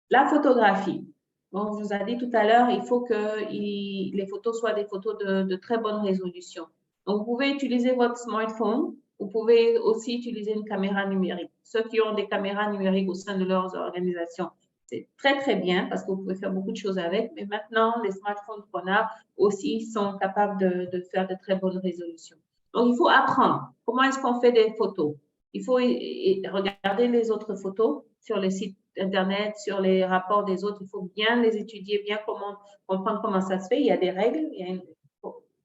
La photographie. Bon, on vous a dit tout à l'heure, il faut que les photos soient des photos de très bonne résolution. Donc, vous pouvez utiliser votre smartphone. Vous pouvez aussi utiliser une caméra numérique. Ceux qui ont des caméras numériques au sein de leurs organisations, c'est très, très bien parce que vous pouvez faire beaucoup de choses avec. Mais maintenant, les smartphones qu'on a aussi sont capables de faire de très bonnes résolutions. Donc, il faut apprendre. Comment est-ce qu'on fait des photos? Il faut regarder les autres photos sur les sites Internet, sur les rapports des autres. Il faut bien les étudier, bien comprendre comment ça se fait. Il y a des règles,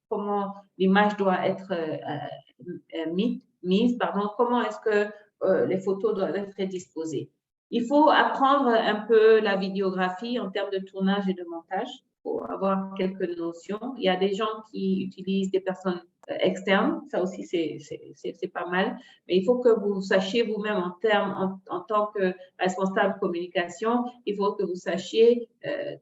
comment l'image doit être mise, comment est-ce que les photos doivent être disposées. Il faut apprendre un peu la vidéographie en termes de tournage et de montage pour avoir quelques notions. Il y a des gens qui utilisent des personnes externes, ça aussi c'est pas mal, mais il faut que vous sachiez vous-même en tant que responsable communication, il faut que vous sachiez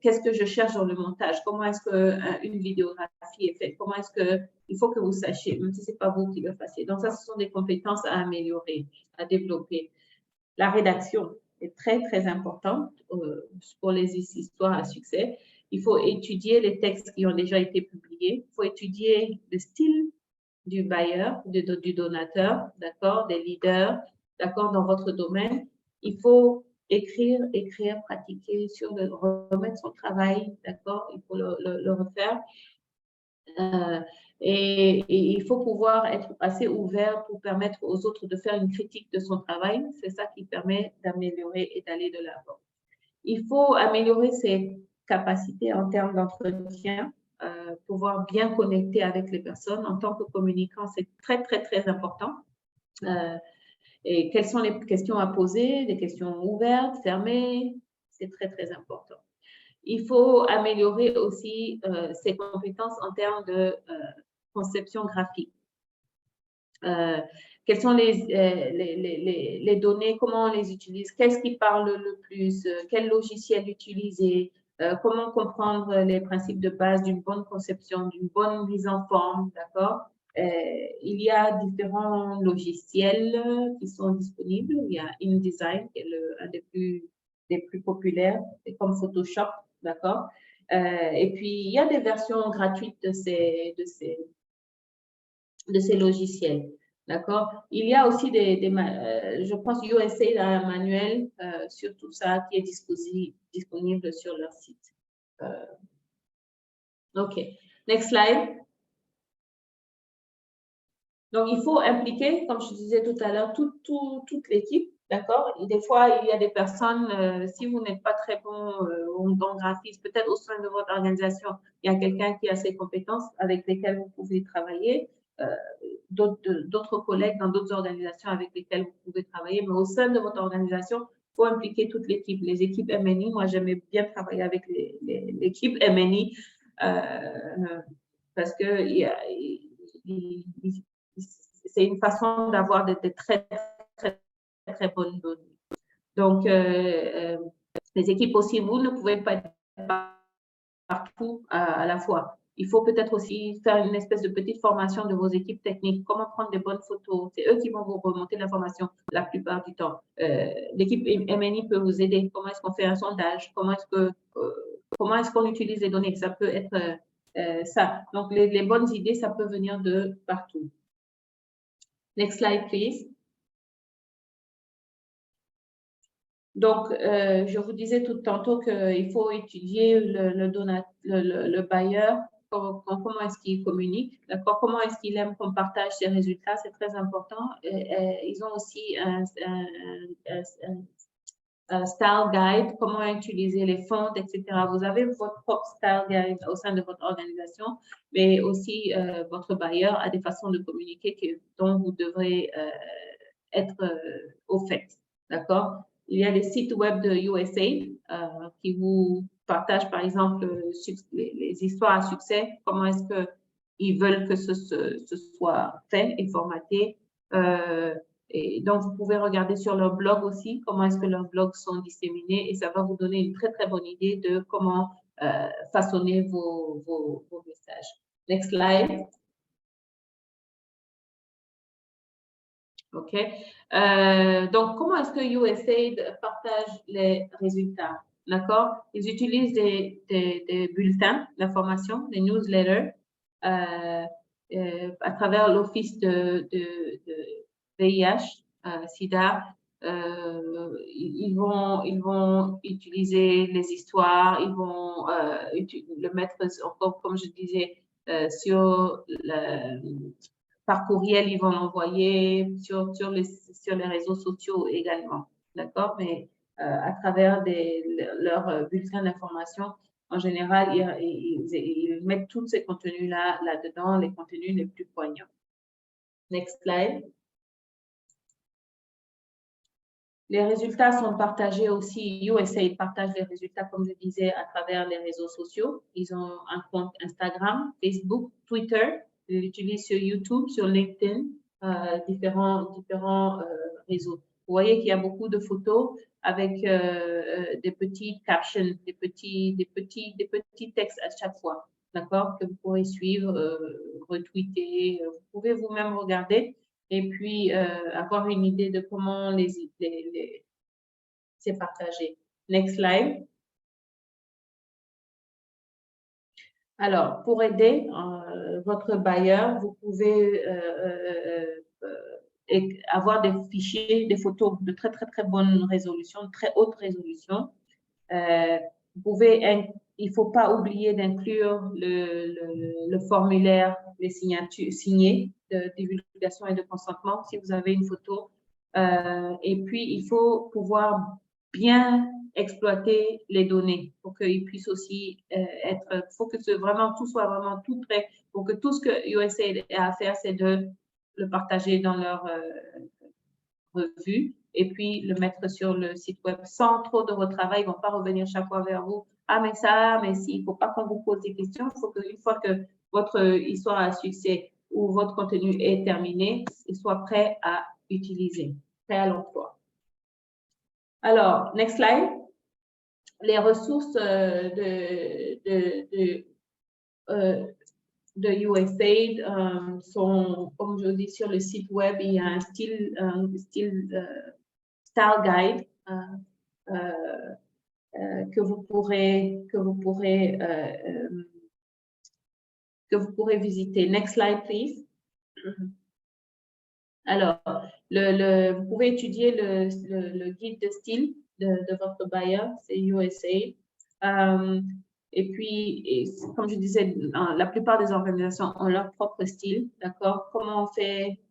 qu'est-ce que je cherche dans le montage, comment est-ce qu'une vidéographie est faite, comment est-ce que, il faut que vous sachiez, même si c'est pas vous qui le fassiez. Donc ça, ce sont des compétences à améliorer, à développer. La rédaction est très, très importante pour les histoires à succès. Il faut étudier les textes qui ont déjà été publiés. Il faut étudier le style du bailleur, du donateur, d'accord, des leaders, d'accord, dans votre domaine. Il faut écrire, pratiquer, remettre son travail, d'accord, il faut le refaire. Et il faut pouvoir être assez ouvert pour permettre aux autres de faire une critique de son travail. C'est ça qui permet d'améliorer et d'aller de l'avant. Il faut améliorer ses capacité en termes d'entretien, pouvoir bien connecter avec les personnes. En tant que communicant, c'est très, très, très important. Et quelles sont les questions à poser, des questions ouvertes, fermées, c'est très, très important. Il faut améliorer aussi ses compétences en termes de conception graphique. Quelles sont les données, comment on les utilise, qu'est-ce qui parle le plus, quel logiciel utiliser, comment comprendre les principes de base d'une bonne conception, d'une bonne mise en forme, d'accord? Il y a différents logiciels qui sont disponibles. Il y a InDesign, qui est un des plus populaires, comme Photoshop, d'accord? Et puis, il y a des versions gratuites de ces logiciels. D'accord? Il y a aussi je pense, USAID a un manuel sur tout ça qui est disponible sur leur site. OK. Next slide. Donc, il faut impliquer, comme je disais tout à l'heure, toute l'équipe. D'accord? Et des fois, il y a des personnes, si vous n'êtes pas très bon en graphisme, peut-être au sein de votre organisation, il y a quelqu'un qui a ces compétences avec lesquelles vous pouvez travailler. D'autres collègues dans d'autres organisations avec lesquelles vous pouvez travailler, mais au sein de votre organisation, il faut impliquer toute l'équipe, les équipes MNI. Moi, j'aimais bien travailler avec l'équipe MNI parce que c'est une façon d'avoir de très, très, très bonnes données. Donc, les équipes aussi, vous ne pouvez pas être partout à la fois. Il faut peut-être aussi faire une espèce de petite formation de vos équipes techniques, comment prendre des bonnes photos. C'est eux qui vont vous remonter l'information la plupart du temps. L'équipe MNI peut vous aider. Comment est-ce qu'on fait un sondage? Comment est-ce qu'on utilise les données? Ça peut être ça. Donc, les bonnes idées, ça peut venir de partout. Next slide, please. Donc, je vous disais tout tantôt qu'il faut étudier le bailleur, comment est-ce qu'il communique, comment est-ce qu'il aime qu'on partage ses résultats, c'est très important. Ils ont aussi un style guide, comment utiliser les fonts, etc. Vous avez votre propre style guide au sein de votre organisation, mais aussi votre bailleur a des façons de communiquer dont vous devrez être au fait, d'accord? Il y a les sites web de USAID qui vous partagent, par exemple, les histoires à succès, comment est-ce qu'ils veulent que ce soit fait et formaté. Et donc, vous pouvez regarder sur leur blog aussi, comment est-ce que leurs blogs sont disséminés et ça va vous donner une très, très bonne idée de comment façonner vos messages. Next slide. OK. Donc, comment est-ce que USAID partage les résultats? D'accord? Ils utilisent des bulletins d'information, des newsletters, à travers l'Office de VIH, SIDA. Ils vont utiliser les histoires, ils vont le mettre, encore, comme je disais, sur par courriel, ils vont l'envoyer sur les réseaux sociaux également, d'accord? Mais à travers leurs bulletins d'information, en général, ils mettent tous ces contenus-là là-dedans, les contenus les plus poignants. Next slide. Les résultats sont partagés aussi, USAID partage les résultats, comme je disais, à travers les réseaux sociaux. Ils ont un compte Instagram, Facebook, Twitter. Ils l'utilisent sur YouTube, sur LinkedIn, différents réseaux. Vous voyez qu'il y a beaucoup de photos avec des petits captions, des petits textes à chaque fois, d'accord, que vous pourrez suivre, retweeter. Vous pouvez vous-même regarder et puis avoir une idée de comment c'est partagé. Next slide. Alors, pour aider votre bailleur, vous pouvez avoir des fichiers, des photos de très, très, très bonne résolution, très haute résolution. Vous pouvez, il ne faut pas oublier d'inclure le formulaire, les signatures signées de divulgation et de consentement si vous avez une photo. Et puis, il faut pouvoir bien exploiter les données pour qu'ils puissent aussi il faut que vraiment tout soit vraiment tout prêt pour que tout ce que USAID a à faire, c'est de le partager dans leur revue et puis le mettre sur le site web sans trop de retravail. Ils ne vont pas revenir chaque fois vers vous. Ah, mais ça, mais si, il ne faut pas qu'on vous pose des questions. Il faut qu'une fois que votre histoire à succès ou votre contenu est terminé, il soit prêt à utiliser, prêt à l'emploi. Alors, next slide. Les ressources de USAID sont, comme je dis, sur le site web. Il y a un style guide que vous pourrez visiter. Next slide, please. Alors, vous pouvez étudier le guide de style de votre bailleur, c'est USAID. Et puis, comme je disais, la plupart des organisations ont leur propre style, d'accord? Comment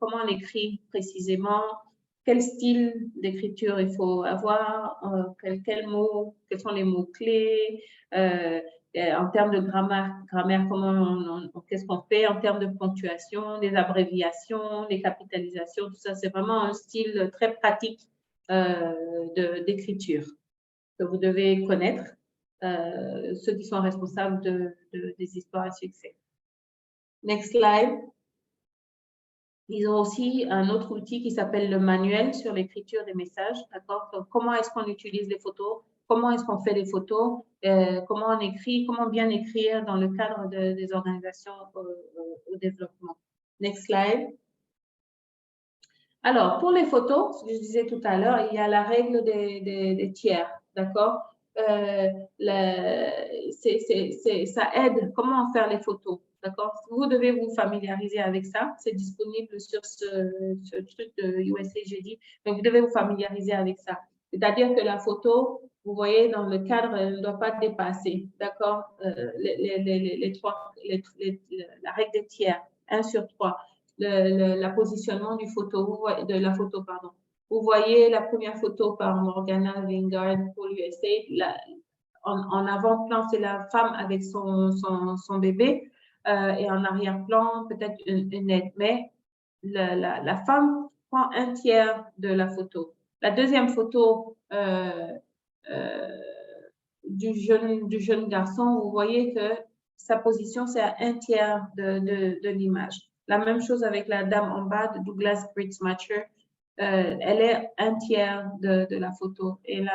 on écrit précisément, quel style d'écriture il faut avoir, quels mots, quels sont les mots-clés, en termes de grammaire qu'est-ce qu'on fait, en termes de ponctuation, des abréviations, des capitalisations, tout ça, c'est vraiment un style très pratique d'écriture que vous devez connaître. Ceux qui sont responsables des histoires à succès. Next slide. Ils ont aussi un autre outil qui s'appelle le manuel sur l'écriture des messages. D'accord? Donc, comment est-ce qu'on utilise les photos? Comment est-ce qu'on fait les photos? Comment on écrit? Comment bien écrire dans le cadre des organisations au développement? Next slide. Alors, pour les photos, ce que je disais tout à l'heure, il y a la règle des tiers. D'accord? Ça aide comment faire les photos, d'accord? Vous devez vous familiariser avec ça. C'est disponible sur ce truc de USAID. Donc, vous devez vous familiariser avec ça. C'est-à-dire que la photo, vous voyez, dans le cadre, elle ne doit pas dépasser, d'accord? La règle des tiers, 1/3. Le positionnement de la photo, pardon. Vous voyez la première photo par Morgana Lingard pour l'USAID. En avant-plan, c'est la femme avec son bébé et en arrière-plan, peut-être une aide. Mais la femme prend 1/3 de la photo. La deuxième photo du jeune garçon, vous voyez que sa position, c'est à 1/3 de l'image. La même chose avec la dame en bas de Douglas Gritzmacher. Elle est 1/3 de la photo et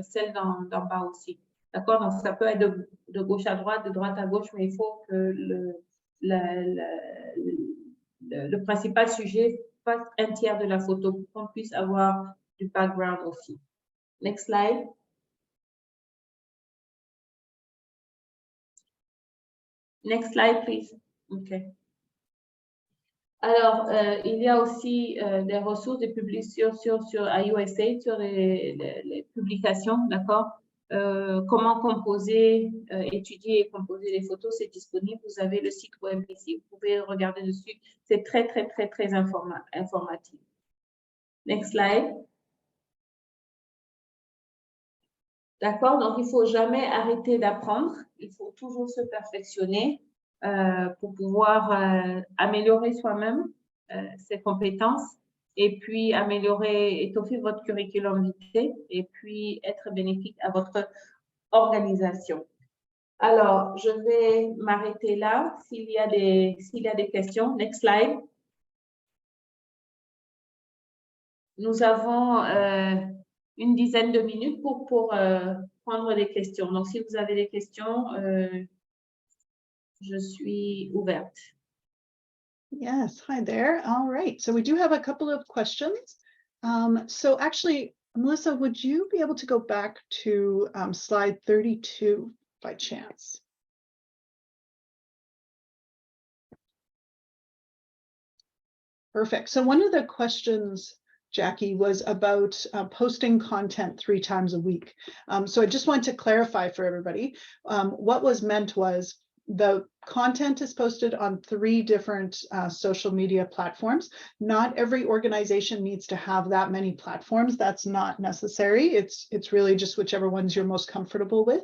celle d'en bas aussi. D'accord? Donc, ça peut être de gauche à droite, de droite à gauche, mais il faut que le principal sujet fasse 1/3 de la photo pour qu'on puisse avoir du background aussi. Next slide. Next slide, please. OK. Alors, il y a aussi des ressources de publications à USAID sur les publications, d'accord? Comment composer, étudier et composer les photos, c'est disponible. Vous avez le site web ici, vous pouvez regarder dessus. C'est très, très, très, très informatif. Next slide. D'accord? Donc, il ne faut jamais arrêter d'apprendre. Il faut toujours se perfectionner pour pouvoir améliorer soi-même ses compétences et puis améliorer, étoffer votre curriculum vitae et puis être bénéfique à votre organisation. Alors, je vais m'arrêter là. S'il y a des questions, next slide. Nous avons une dizaine de minutes pour prendre des questions. Donc, si vous avez des questions, je suis ouverte. Yes, hi there. All right, so we do have a couple of questions. So actually, Melissa, would you be able to go back to slide 32 by chance? Perfect. So one of the questions, Jackie, was about posting content 3 times a week. So I just want to clarify for everybody, what was meant was the content is posted on 3 different social media platforms. Not every organization needs to have that many platforms. That's not necessary. It's really just whichever ones you're most comfortable with.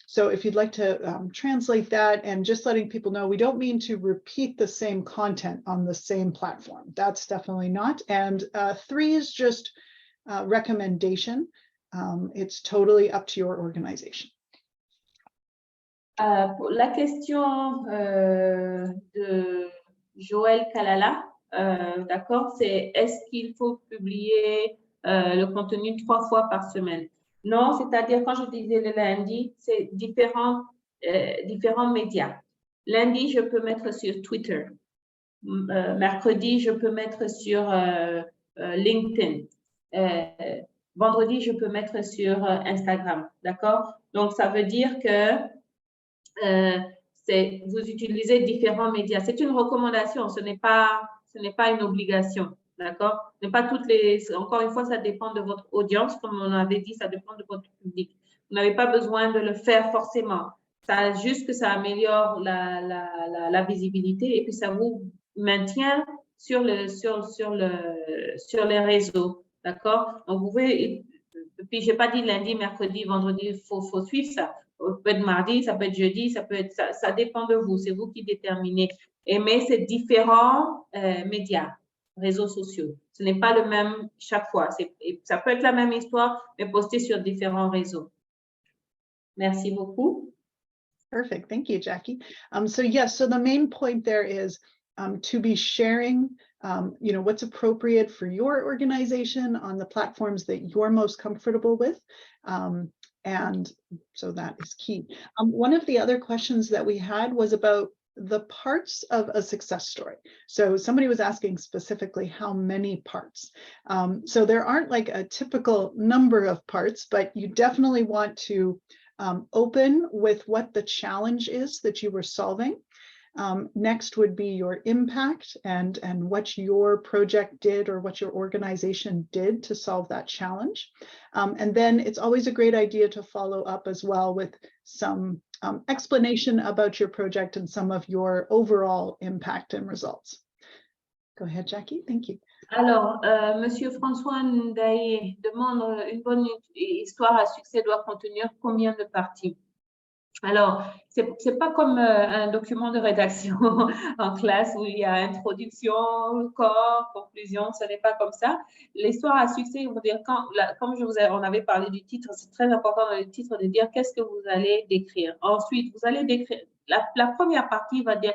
So if you'd like to translate that, and just letting people know, we don't mean to repeat the same content on the same platform. That's definitely not. And 3 is just recommendation. It's totally up to your organization. Pour la question de Joël Kalala, d'accord, c'est est-ce qu'il faut publier le contenu 3 fois par semaine? Non, c'est-à-dire quand je disais le lundi, c'est différents médias. Lundi, je peux mettre sur Twitter. Mercredi, je peux mettre sur LinkedIn. Vendredi, je peux mettre sur Instagram, d'accord? Donc, ça veut dire que vous utilisez différents médias. C'est une recommandation, ce n'est pas une obligation, d'accord? Encore une fois, ça dépend de votre audience, comme on avait dit, ça dépend de votre public. Vous n'avez pas besoin de le faire forcément. Ça juste que ça améliore la visibilité et puis ça vous maintient sur les réseaux, d'accord? Donc, vous pouvez, puis j'ai pas dit lundi, mercredi, vendredi, faut suivre ça. Ça peut être mardi, ça peut être jeudi, ça dépend de vous, c'est vous qui déterminez. Mais c'est différents médias, réseaux sociaux. Ce n'est pas le même chaque fois. Ça peut être la même histoire, mais posté sur différents réseaux. Merci beaucoup. Perfect. Thank you, Jackie. So yes, so the main point there is to be sharing what's appropriate for your organization on the platforms that you're most comfortable with. And so that is key. One of the other questions that we had was about the parts of a success story. So somebody was asking specifically how many parts. So there aren't like a typical number of parts, but you definitely want to open with what the challenge is that you were solving. Next would be your impact and what your project did or what your organization did to solve that challenge. And then it's always a great idea to follow up as well with some explanation about your project and some of your overall impact and results. Go ahead, Jackie. Thank you. Alors, Monsieur François Ndaye demande une bonne histoire à succès doit contenir combien de parties? Alors, c'est pas comme un document de rédaction en classe où il y a introduction, corps, conclusion, ce n'est pas comme ça. L'histoire à succès, on va dire, comme on avait parlé du titre, c'est très important dans le titre de dire qu'est-ce que vous allez décrire. Ensuite, vous allez décrire, la première partie va dire,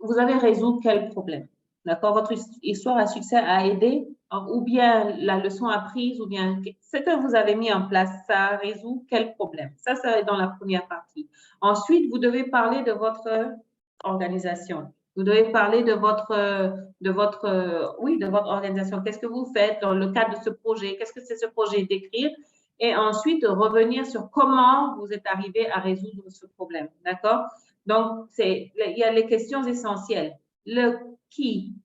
vous avez résolu quel problème. D'accord? Votre histoire à succès a aidé, ou bien la leçon apprise, ou bien ce que vous avez mis en place, ça résout quel problème? Ça est dans la première partie. Ensuite, vous devez parler de votre organisation. Vous devez parler de votre organisation. Qu'est-ce que vous faites dans le cadre de ce projet? Qu'est-ce que c'est ce projet? Décrire. Et ensuite, revenir sur comment vous êtes arrivé à résoudre ce problème. D'accord? Donc, il y a les questions essentielles. Le qui,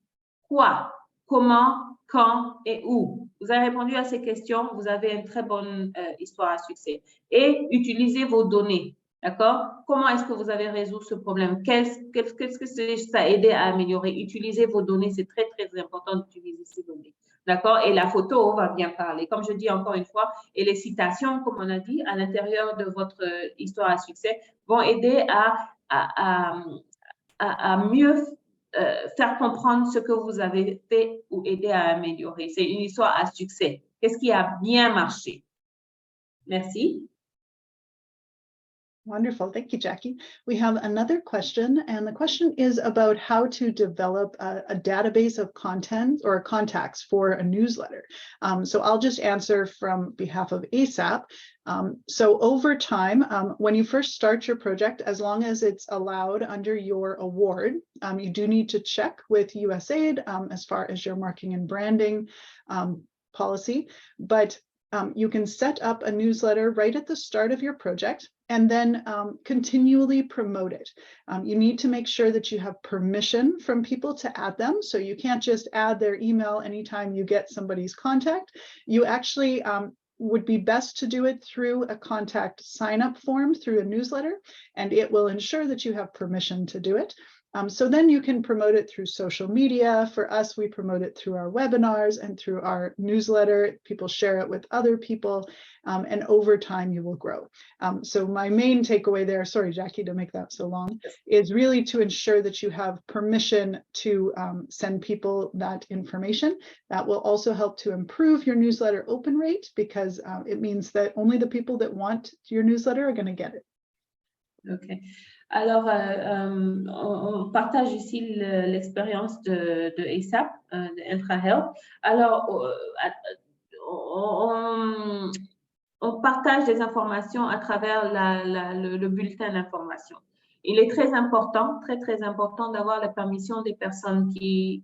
quoi, comment, quand et où. Vous avez répondu à ces questions, vous avez une très bonne histoire à succès. Et utilisez vos données, d'accord? Comment est-ce que vous avez résolu ce problème? Qu'est-ce que ça a aidé à améliorer? Utilisez vos données, c'est très, très important d'utiliser ces données, d'accord? Et la photo va bien parler, comme je dis encore une fois, et les citations, comme on a dit, à l'intérieur de votre histoire à succès vont aider à mieux faire comprendre ce que vous avez fait ou aider à améliorer. C'est une histoire à succès. Qu'est-ce qui a bien marché? Merci. Wonderful. Thank you, Jackie. We have another question, and the question is about how to develop a database of content or contacts for a newsletter. So I'll just answer from behalf of ASAP. So over time, when you first start your project, as long as it's allowed under your award, you do need to check with USAID as far as your marketing and branding policy, but you can set up a newsletter right at the start of your project and then continually promote it. You need to make sure that you have permission from people to add them. So you can't just add their email anytime you get somebody's contact. You actually would be best to do it through a contact sign-up form through a newsletter, and it will ensure that you have permission to do it. So then you can promote it through social media. For us, we promote it through our webinars and through our newsletter. People share it with other people, and over time you will grow. So my main takeaway there, sorry, Jackie, to make that so long, is really to ensure that you have permission to send people that information. That will also help to improve your newsletter open rate, because it means that only the people that want your newsletter are going to get it. OK. Alors, on partage ici l'expérience de ASAP, de IntraHealth. Alors, on partage des informations à travers le bulletin d'information. Il est très important, très important d'avoir la permission des personnes qui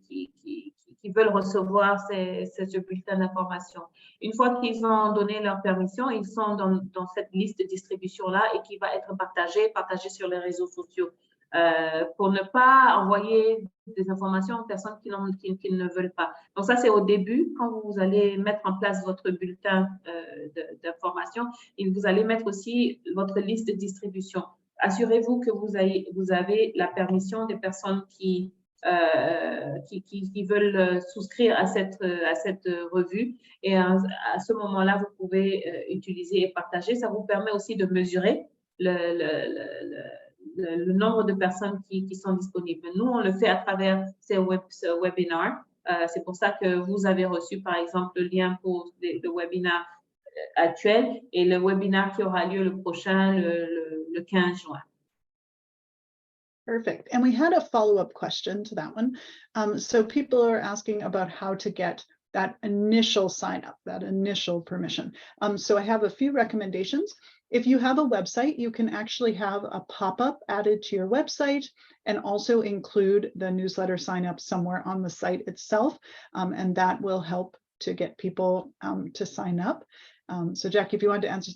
veulent recevoir ce bulletin d'information. Une fois qu'ils ont donné leur permission, ils sont dans cette liste de distribution-là et qui va être partagée sur les réseaux sociaux pour ne pas envoyer des informations aux personnes qui ne veulent pas. Donc ça, c'est au début, quand vous allez mettre en place votre bulletin d'information, et vous allez mettre aussi votre liste de distribution. Assurez-vous que vous avez la permission des personnes qui veulent souscrire à cette revue, et à ce moment-là, vous pouvez utiliser et partager. Ça vous permet aussi de mesurer le nombre de personnes qui sont disponibles. Nous, on le fait à travers ce webinaire. C'est pour ça que vous avez reçu, par exemple, le lien pour le webinaire actuel et le webinaire qui aura lieu le prochain, le 15 juin. Perfect. And we had a follow-up question to that one. So people are asking about how to get that initial sign up, that initial permission. So I have a few recommendations. If you have a website, you can actually have a pop-up added to your website and also include the newsletter sign up somewhere on the site itself. And that will help to get people to sign up. So Jackie, if you want to answer,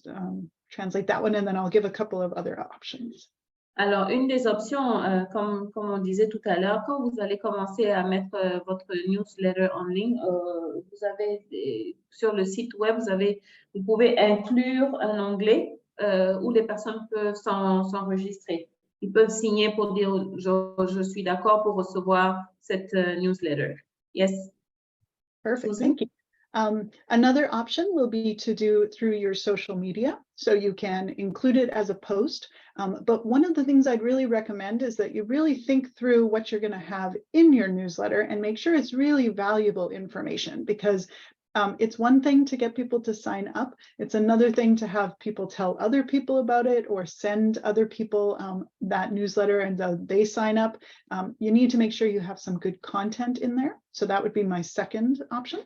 translate that one, and then I'll give a couple of other options. Alors, une des options, comme on disait tout à l'heure, quand vous allez commencer à mettre votre newsletter en ligne, vous avez sur le site web, vous pouvez inclure un onglet où les personnes peuvent s'enregistrer. Ils peuvent signer pour dire je suis d'accord pour recevoir cette newsletter. Yes. Perfect. Thank you. Another option will be to do through your social media. So you can include it as a post. But one of the things I'd really recommend is that you really think through what you're going to have in your newsletter and make sure it's really valuable information, because it's one thing to get people to sign up. It's another thing to have people tell other people about it or send other people that newsletter and they sign up. You need to make sure you have some good content in there. So that would be my second option.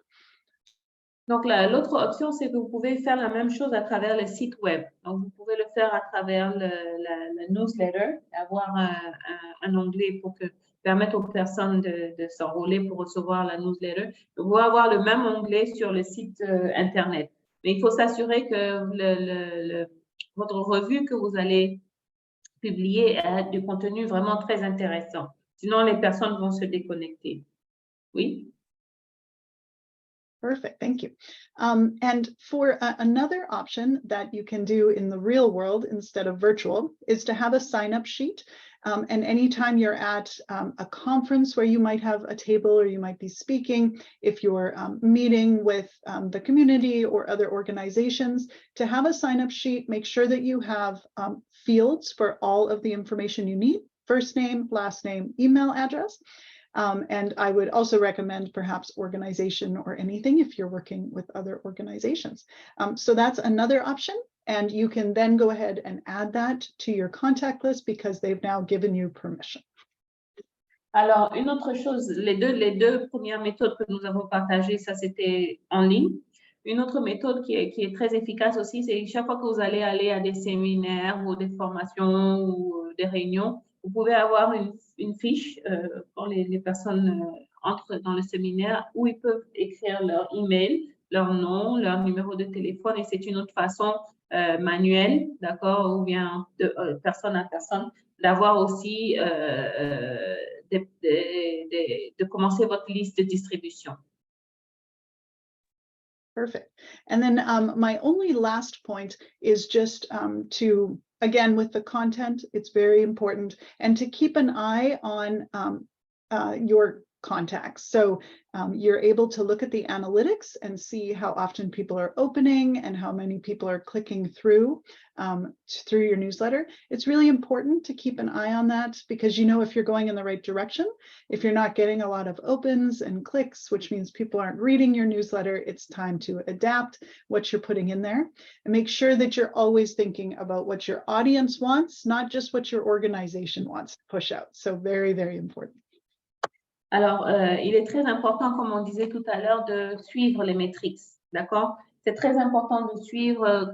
Donc, l'autre option, c'est que vous pouvez faire la même chose à travers le site web. Donc, vous pouvez le faire à travers la newsletter, avoir un onglet pour permettre aux personnes de s'enrôler pour recevoir la newsletter. Vous pouvez avoir le même onglet sur le site Internet. Mais il faut s'assurer que votre revue que vous allez publier a du contenu vraiment très intéressant. Sinon, les personnes vont se déconnecter. Oui? Perfect, thank you. And for another option that you can do in the real world instead of virtual is to have a sign-up sheet. And anytime you're at a conference where you might have a table or you might be speaking, if you're meeting with the community or other organizations, to have a sign-up sheet, make sure that you have fields for all of the information you need: first name, last name, email address. And I would also recommend perhaps organization or anything if you're working with other organizations. So that's another option. And you can then go ahead and add that to your contact list because they've now given you permission. Alors, une autre chose, les deux premières méthodes que nous avons partagées, ça c'était en ligne. Une autre méthode qui est très efficace aussi, c'est chaque fois que vous allez aller à des séminaires ou des formations ou des réunions, vous pouvez avoir une fiche quand les personnes entrent dans le séminaire où ils peuvent écrire leur email, leur nom, leur numéro de téléphone, et c'est une autre façon manuelle, d'accord, ou bien de personne à personne, d'avoir aussi de commencer votre liste de distribution. Perfect. And then my only last point is just to, again, with the content, it's very important, and to keep an eye on your contacts. So you're able to look at the analytics and see how often people are opening and how many people are clicking through your newsletter. It's really important to keep an eye on that, because you know if you're going in the right direction. If you're not getting a lot of opens and clicks, which means people aren't reading your newsletter, it's time to adapt what you're putting in there, and make sure that you're always thinking about what your audience wants, not just what your organization wants to push out. So very, very important. Alors, il est très important, comme on disait tout à l'heure, de suivre les métriques, d'accord? C'est très important de suivre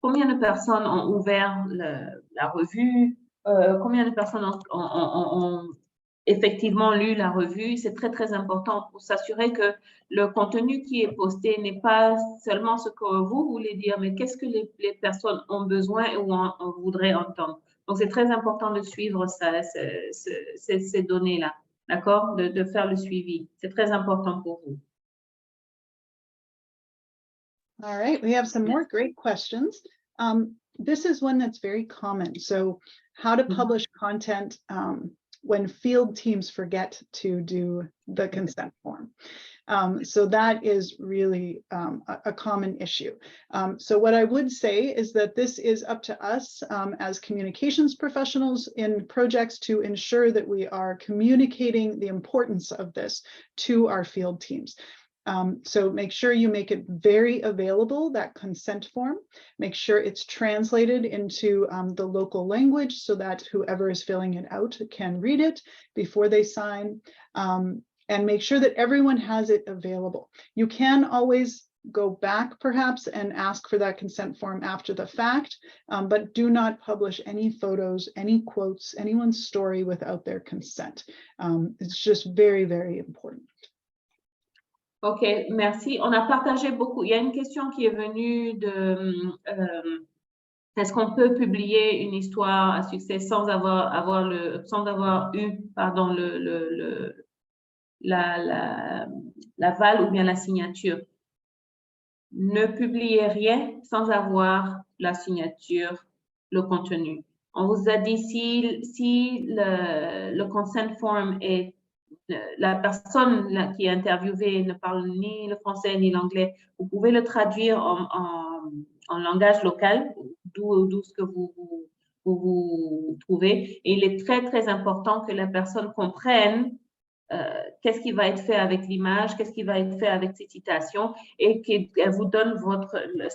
combien de personnes ont ouvert la revue, combien de personnes ont effectivement lu la revue. C'est très, très important pour s'assurer que le contenu qui est posté n'est pas seulement ce que vous voulez dire, mais qu'est-ce que les personnes ont besoin ou voudraient entendre. Donc, c'est très important de suivre ces données-là, d'accord? De faire le suivi. C'est très important pour vous. All right, we have some more great questions. This is one that's very common. So how to publish content when field teams forget to do the consent form. So that is really a common issue. So what I would say is that this is up to us as communications professionals in projects to ensure that we are communicating the importance of this to our field teams. So make sure you make it very available, that consent form. Make sure it's translated into the local language so that whoever is filling it out can read it before they sign. And make sure that everyone has it available. You can always go back perhaps and ask for that consent form after the fact, but do not publish any photos, any quotes, anyone's story without their consent. It's just very, very important. OK, merci. On a partagé beaucoup. Il y a une question qui est venue de est-ce qu'on peut publier une histoire à succès sans avoir eu pardon, l'aval ou bien la signature. Ne publiez rien sans avoir la signature, le contenu. On vous a dit si le consent form est la personne qui est interviewée ne parle ni le français ni l'anglais, vous pouvez le traduire en langage local, d'où ce que vous trouvez. Et il est très, très important que la personne comprenne qu'est-ce qui va être fait avec l'image, qu'est-ce qui va être fait avec ces citations, et qu'elle vous donne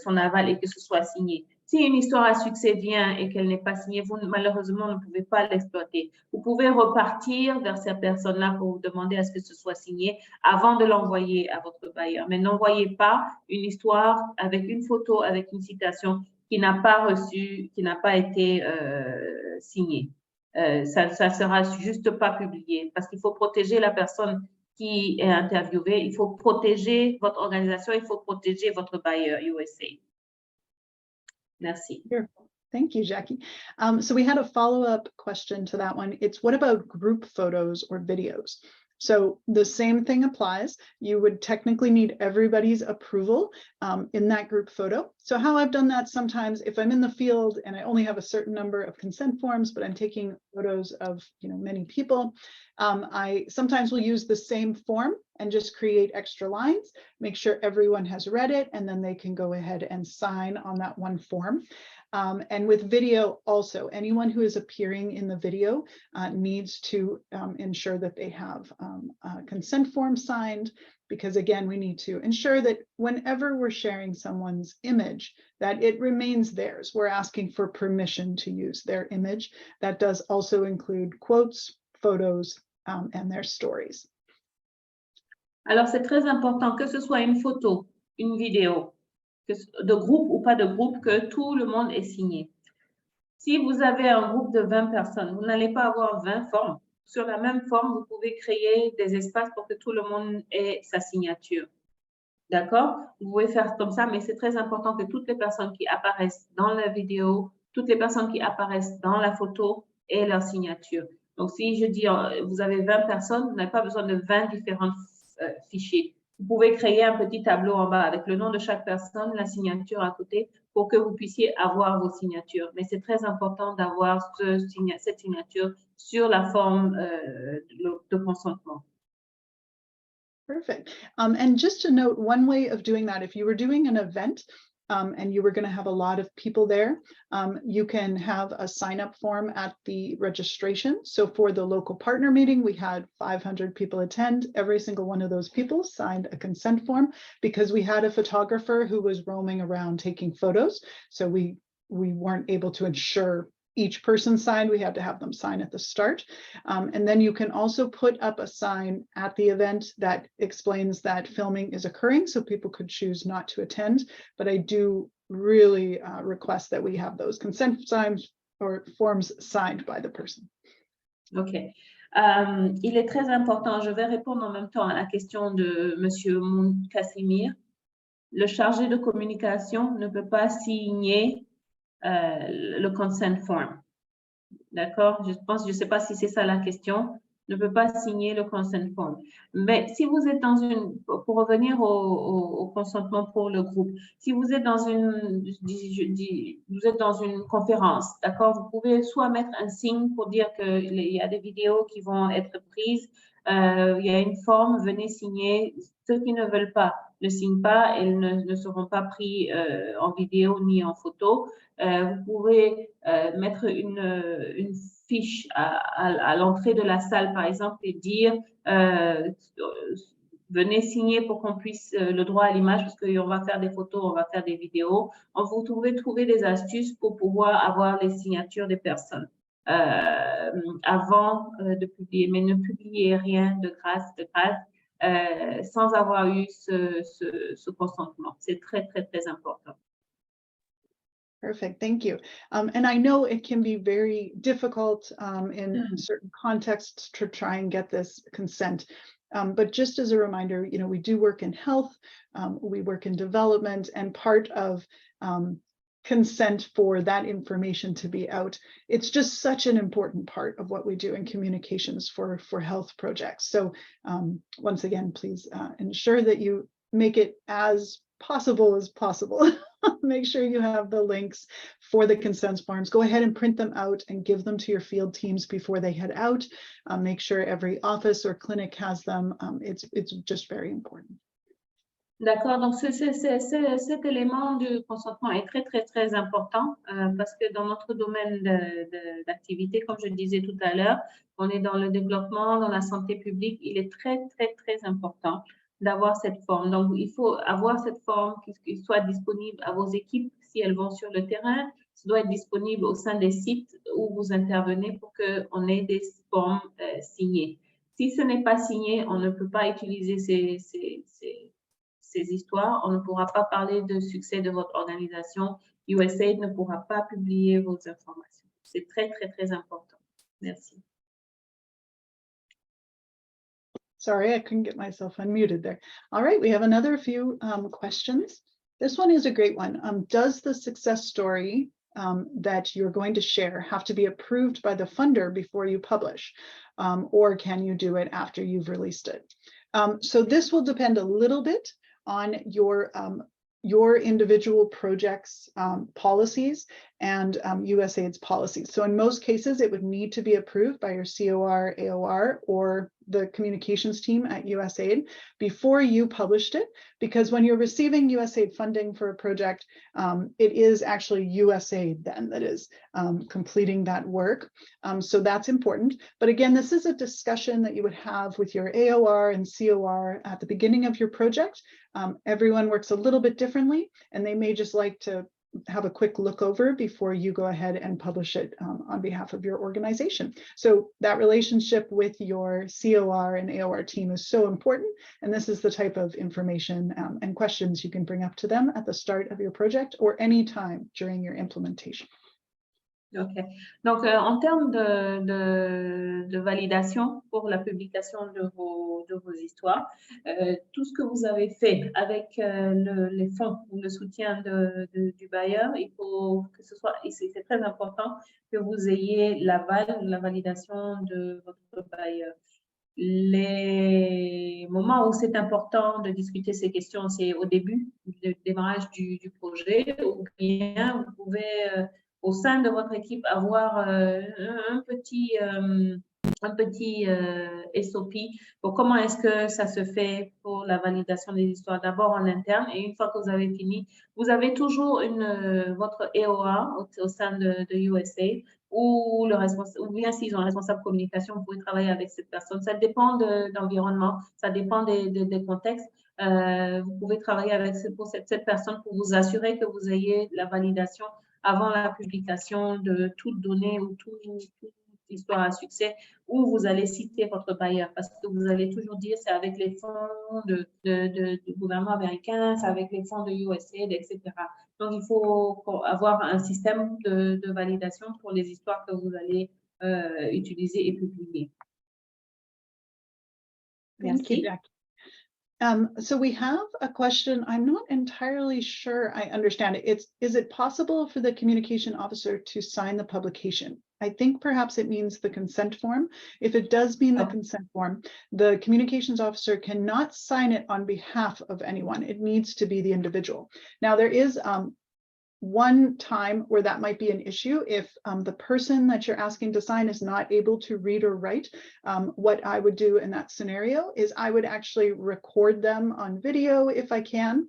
son aval et que ce soit signé. Si une histoire à succès vient et qu'elle n'est pas signée, vous malheureusement ne pouvez pas l'exploiter. Vous pouvez repartir vers ces personnes-là pour vous demander à ce que ce soit signé avant de l'envoyer à votre bailleur. Mais n'envoyez pas une histoire avec une photo, avec une citation qui n'a pas reçu, qui n'a pas été signée. Ça sera juste pas publié parce qu'il faut protéger la personne qui est interviewée, il faut protéger votre organisation, il faut protéger votre bailleur USA. Merci. Thank you, Jackie. So we had a follow-up question to that one. It's what about group photos or videos? So the same thing applies. You would technically need everybody's approval in that group photo. So how I've done that sometimes, if I'm in the field and I only have a certain number of consent forms, but I'm taking photos of many people, I sometimes will use the same form and just create extra lines, make sure everyone has read it, and then they can go ahead and sign on that one form. And with video also, anyone who is appearing in the video needs to ensure that they have a consent form signed, because again, we need to ensure that whenever we're sharing someone's image, that it remains theirs. We're asking for permission to use their image. That does also include quotes, photos, and their stories. Alors, c'est très important que ce soit une photo, une vidéo, de groupe ou pas de groupe, que tout le monde est signé. Si vous avez un groupe de 20 personnes, vous n'allez pas avoir 20 formes. Sur la même forme, vous pouvez créer des espaces pour que tout le monde ait sa signature. D'accord? Vous pouvez faire comme ça, mais c'est très important que toutes les personnes qui apparaissent dans la vidéo, toutes les personnes qui apparaissent dans la photo aient leur signature. Donc, si je dis, vous avez 20 personnes, vous n'avez pas besoin de 20 différents fichiers. Vous pouvez créer un petit tableau en bas avec le nom de chaque personne, la signature à côté, pour que vous puissiez avoir vos signatures. Mais c'est très important d'avoir cette signature sur la forme de consentement. Perfect. And just to note, one way of doing that, if you were doing an event and you were going to have a lot of people there, you can have a sign-up form at the registration. So for the local partner meeting, we had 500 people attend. Every single one of those people signed a consent form because we had a photographer who was roaming around taking photos. So we weren't able to ensure each person signed. We had to have them sign at the start. And then you can also put up a sign at the event that explains that filming is occurring, so people could choose not to attend. But I do really request that we have those consent signs or forms signed by the person. OK. Il est très important, je vais répondre en même temps à la question de Monsieur Mounkasimir. Le chargé de communication ne peut pas signer le consent form. D'accord? Je ne sais pas si c'est ça la question. Ne peut pas signer le consent form. Mais si vous êtes dans pour revenir au consentement pour le groupe, si vous êtes dans une conférence, d'accord? Vous pouvez soit mettre un signe pour dire qu'il y a des vidéos qui vont être prises, il y a une forme, venez signer. Ceux qui ne veulent pas ne signent pas, ils ne seront pas pris en vidéo ni en photo. Vous pouvez mettre une fiche à l'entrée de la salle, par exemple, et dire venez signer pour qu'on puisse le droit à l'image, parce qu'on va faire des photos, on va faire des vidéos. Vous pouvez trouver des astuces pour pouvoir avoir les signatures des personnes avant de publier, mais ne publiez rien de grâce, sans avoir eu ce consentement. C'est très, très, très important. Perfect, thank you. And I know it can be very difficult in certain contexts to try and get this consent. But just as a reminder, you know, we do work in health, we work in development, and part of consent for that information to be out, it's just such an important part of what we do in communications for health projects. So once again, please ensure that you make it as possible. Make sure you have the links for the consent forms. Go ahead and print them out and give them to your field teams before they head out. Make sure every office or clinic has them. It's just very important. D'accord, donc cet élément du consentement est très, très, très important parce que dans notre domaine d'activité, comme je le disais tout à l'heure, on est dans le développement, dans la santé publique, il est très, très, très important d'avoir cette forme. Donc, il faut avoir cette forme qui soit disponible à vos équipes si elles vont sur le terrain. Ça doit être disponible au sein des sites où vous intervenez pour qu'on ait des formes signées. Si ce n'est pas signé, on ne peut pas utiliser ces histoires, on ne pourra pas parler de succès de votre organisation. USAID ne pourra pas publier vos informations. C'est très, très, très important. Merci. Sorry, I couldn't get myself unmuted there. All right, we have another few questions. This one is a great one. Does the success story that you're going to share have to be approved by the funder before you publish? Or can you do it after you've released it? So this will depend a little bit on your individual project's policies and USAID's policies. So in most cases, it would need to be approved by your COR, AOR, or the communications team at USAID before you published it, because when you're receiving USAID funding for a project, it is actually USAID then that is completing that work. So that's important. But again, this is a discussion that you would have with your AOR and COR at the beginning of your project. Everyone works a little bit differently, and they may just like to have a quick look over before you go ahead and publish it on behalf of your organization. So that relationship with your COR and AOR team is so important. And this is the type of information and questions you can bring up to them at the start of your project or any time during your implementation. OK. Donc, en termes de validation pour la publication de vos histoires, tout ce que vous avez fait avec les fonds ou le soutien du bailleur, il faut que ce soit, et c'est très important que vous ayez l'aval, la validation de votre bailleur. les moments où c'est important de discuter ces questions, c'est au début du démarrage du projet, ou bien vous pouvez, au sein de votre équipe, avoir un petit SOP pour comment est-ce que ça se fait pour la validation des histoires, d'abord en interne, et une fois que vous avez fini, vous avez toujours votre EOA au sein de USA, ou le responsable, ou bien s'ils ont un responsable communication, vous pouvez travailler avec cette personne. Ça dépend d'environnement, ça dépend des contextes. Vous pouvez travailler avec cette personne pour vous assurer que vous ayez la validation avant la publication de toute donnée ou toute histoire à succès, où vous allez citer votre bailleur, parce que vous allez toujours dire c'est avec les fonds du gouvernement américain, c'est avec les fonds de USAID, etc. Donc, il faut avoir un système de validation pour les histoires que vous allez utiliser et publier. Thank you, Jackie. So we have a question. I'm not entirely sure I understand it. Is it possible for the communication officer to sign the publication? I think perhaps it means the consent form. If it does mean the consent form, the communications officer cannot sign it on behalf of anyone. It needs to be the individual. Now, there is one time where that might be an issue if the person that you're asking to sign is not able to read or write. What I would do in that scenario is I would actually record them on video if I can,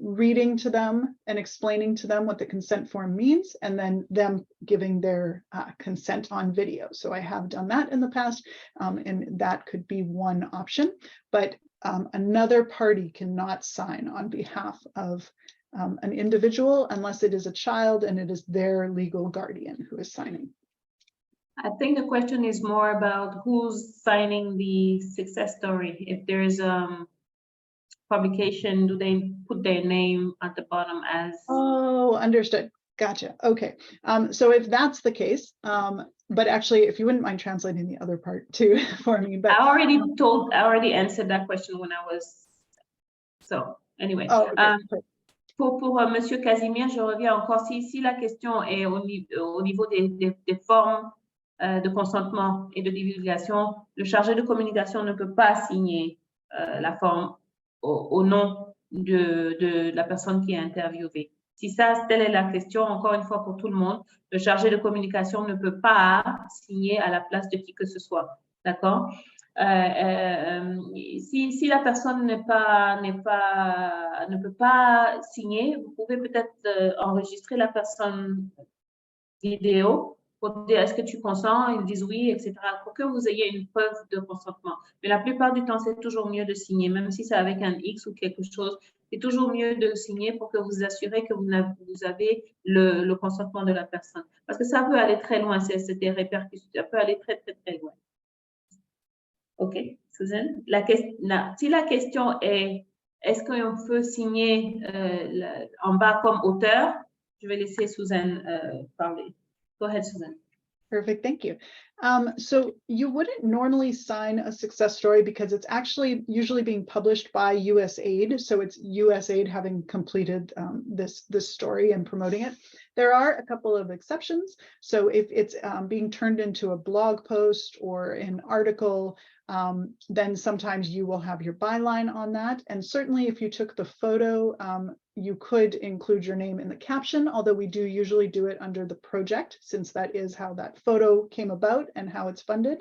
reading to them and explaining to them what the consent form means, and then them giving their consent on video. So I have done that in the past, and that could be one option, but another party cannot sign on behalf of an individual unless it is a child and it is their legal guardian who is signing. I think the question is more about who's signing the success story. If there's publication, do they put their name at the bottom as? Oh, understood. Gotcha. Okay. So if that's the case, but actually, if you wouldn't mind translating the other part too for me. But I already answered that question when I was. So anyway. Oh, okay. Pour Monsieur Casimir, je reviens encore. Si la question est au niveau des formes de consentement et de divulgation, le chargé de communication ne peut pas signer la forme au nom de la personne qui est interviewée. Si telle est la question, encore une fois pour tout le monde, le chargé de communication ne peut pas signer à la place de qui que ce soit. D'accord? Si la personne ne peut pas signer, vous pouvez peut-être enregistrer la personne vidéo pour dire est-ce que tu consens, ils disent oui, etc., pour que vous ayez une preuve de consentement. Mais la plupart du temps, c'est toujours mieux de signer, même si c'est avec un X ou quelque chose, c'est toujours mieux de signer pour que vous assurez que vous avez le consentement de la personne. Parce que ça peut aller très loin, c'est des répercussions, ça peut aller très, très, très loin. OK, Suzanne. Si la question est, est-ce qu'on peut signer en bas comme auteur, je vais laisser Suzanne parler. Go ahead, Suzanne. Perfect, thank you. So you wouldn't normally sign a success story because it's actually usually being published by USAID. So it's USAID having completed this story and promoting it. There are a couple of exceptions. So if it's being turned into a blog post or an article, then sometimes you will have your byline on that. And certainly if you took the photo, you could include your name in the caption, although we do usually do it under the project, since that is how that photo came about and how it's funded.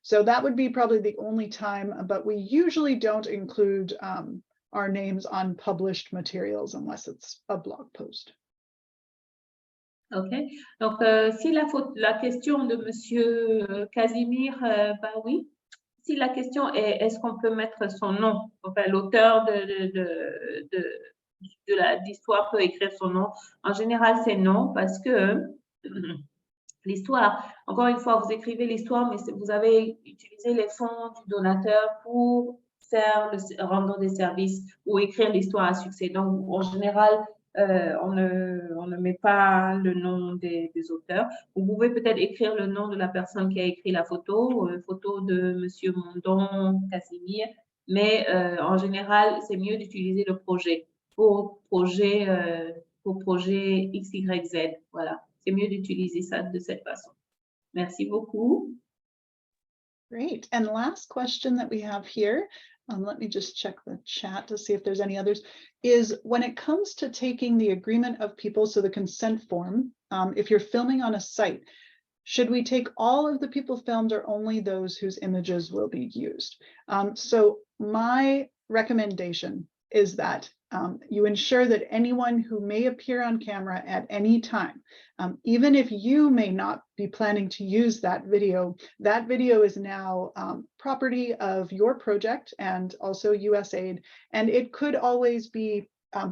So that would be probably the only time, but we usually don't include our names on published materials unless it's a blog post. OK. Donc, si la question de Monsieur Casimir, bah oui. Si la question est, est-ce qu'on peut mettre son nom, enfin, l'auteur de l'histoire peut écrire son nom. En général, c'est non, parce que l'histoire, encore une fois, vous écrivez l'histoire, mais vous avez utilisé les fonds du donateur pour rendre des services ou écrire l'histoire à succès. Donc, en général, on ne met pas le nom des auteurs. Vous pouvez peut-être écrire le nom de la personne qui a écrit la photo, photo de Monsieur Mondon Casimir, mais en général, c'est mieux d'utiliser le projet pour projet XYZ. Voilà, c'est mieux d'utiliser ça de cette façon. Merci beaucoup. Great. And last question that we have here, let me just check the chat to see if there's any others, is when it comes to taking the agreement of people, so the consent form, if you're filming on a site, should we take all of the people filmed or only those whose images will be used? So my recommendation is that you ensure that anyone who may appear on camera at any time, even if you may not be planning to use that video is now property of your project and also USAID, and it could always be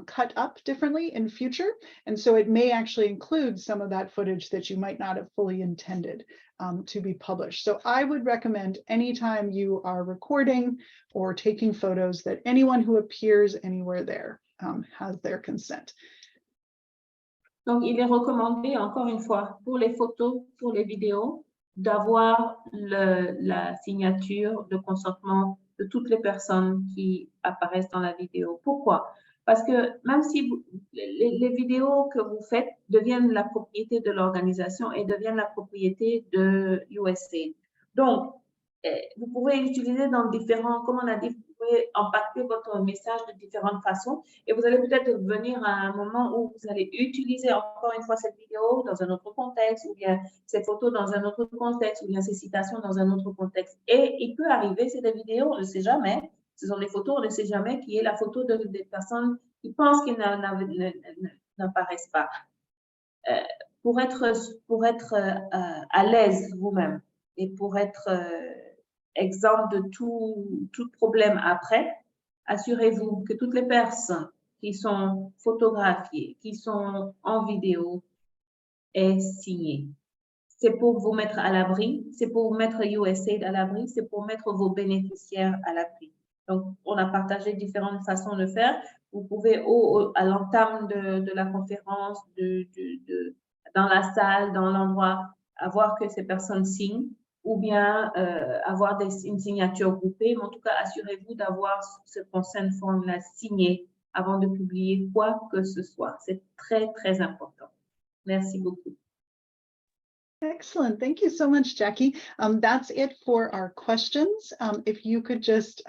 cut up differently in future. And so it may actually include some of that footage that you might not have fully intended to be published. So I would recommend anytime you are recording or taking photos that anyone who appears anywhere there has their consent. Donc, il est recommandé, encore une fois, pour les photos, pour les vidéos, d'avoir la signature de consentement de toutes les personnes qui apparaissent dans la vidéo. Pourquoi? Parce que même si les vidéos que vous faites deviennent la propriété de l'organisation et deviennent la propriété de USAID. Donc, vous pouvez l'utiliser dans différents, comme on a dit, vous pouvez impacter votre message de différentes façons et vous allez peut-être venir à un moment où vous allez utiliser encore une fois cette vidéo dans un autre contexte ou bien ces photos dans un autre contexte ou bien ces citations dans un autre contexte. Et il peut arriver, c'est des vidéos, on ne sait jamais, ce sont des photos, on ne sait jamais qui est la photo des personnes qui pensent qu'ils n'apparaissent pas. Pour être à l'aise vous-même et pour être exempt de tout problème après, assurez-vous que toutes les personnes qui sont photographiées, qui sont en vidéo, aient signé. C'est pour vous mettre à l'abri, c'est pour mettre USAID à l'abri, c'est pour mettre vos bénéficiaires à l'abri. Donc, on a partagé différentes façons de faire. Vous pouvez, à l'entame de la conférence, dans la salle, dans l'endroit, avoir que ces personnes signent ou bien avoir une signature groupée. Mais en tout cas, assurez-vous d'avoir ce consent form-là signé avant de publier quoi que ce soit. C'est très, très important. Merci beaucoup. Excellent. Thank you so much, Jackie. That's it for our questions. If you could just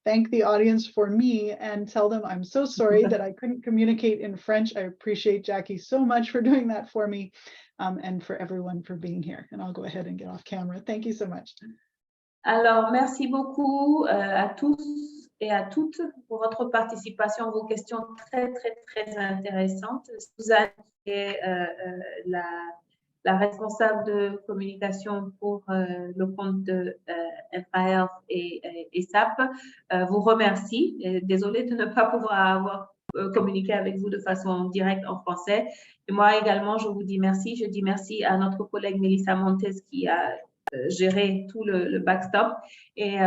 thank the audience for me and tell them I'm so sorry that I couldn't communicate in French. I appreciate Jackie so much for doing that for me and for everyone for being here. And I'll go ahead and get off camera. Thank you so much. Alors, merci beaucoup à tous et à toutes pour votre participation, vos questions très, très, très intéressantes. Suzanne, qui est la responsable de communication pour le compte de InfraHealth et SAP, vous remercie. Désolée de ne pas pouvoir avoir communiqué avec vous de façon directe en français. Et moi également, je vous dis merci. Je dis merci à notre collègue Melissa Montes qui a gérer tout le backstop et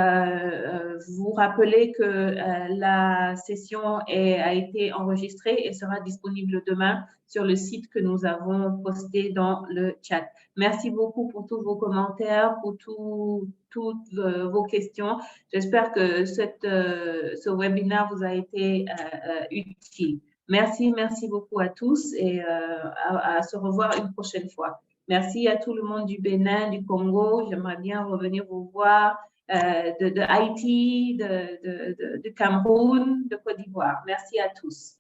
vous rappeler que la session a été enregistrée et sera disponible demain sur le site que nous avons posté dans le chat. Merci beaucoup pour tous vos commentaires, pour toutes vos questions. J'espère que ce webinaire vous a été utile. Merci beaucoup à tous et à se revoir une prochaine fois. Merci à tout le monde du Bénin, du Congo. J'aimerais bien revenir vous voir de Haïti, de Cameroun, de Côte d'Ivoire. Merci à tous.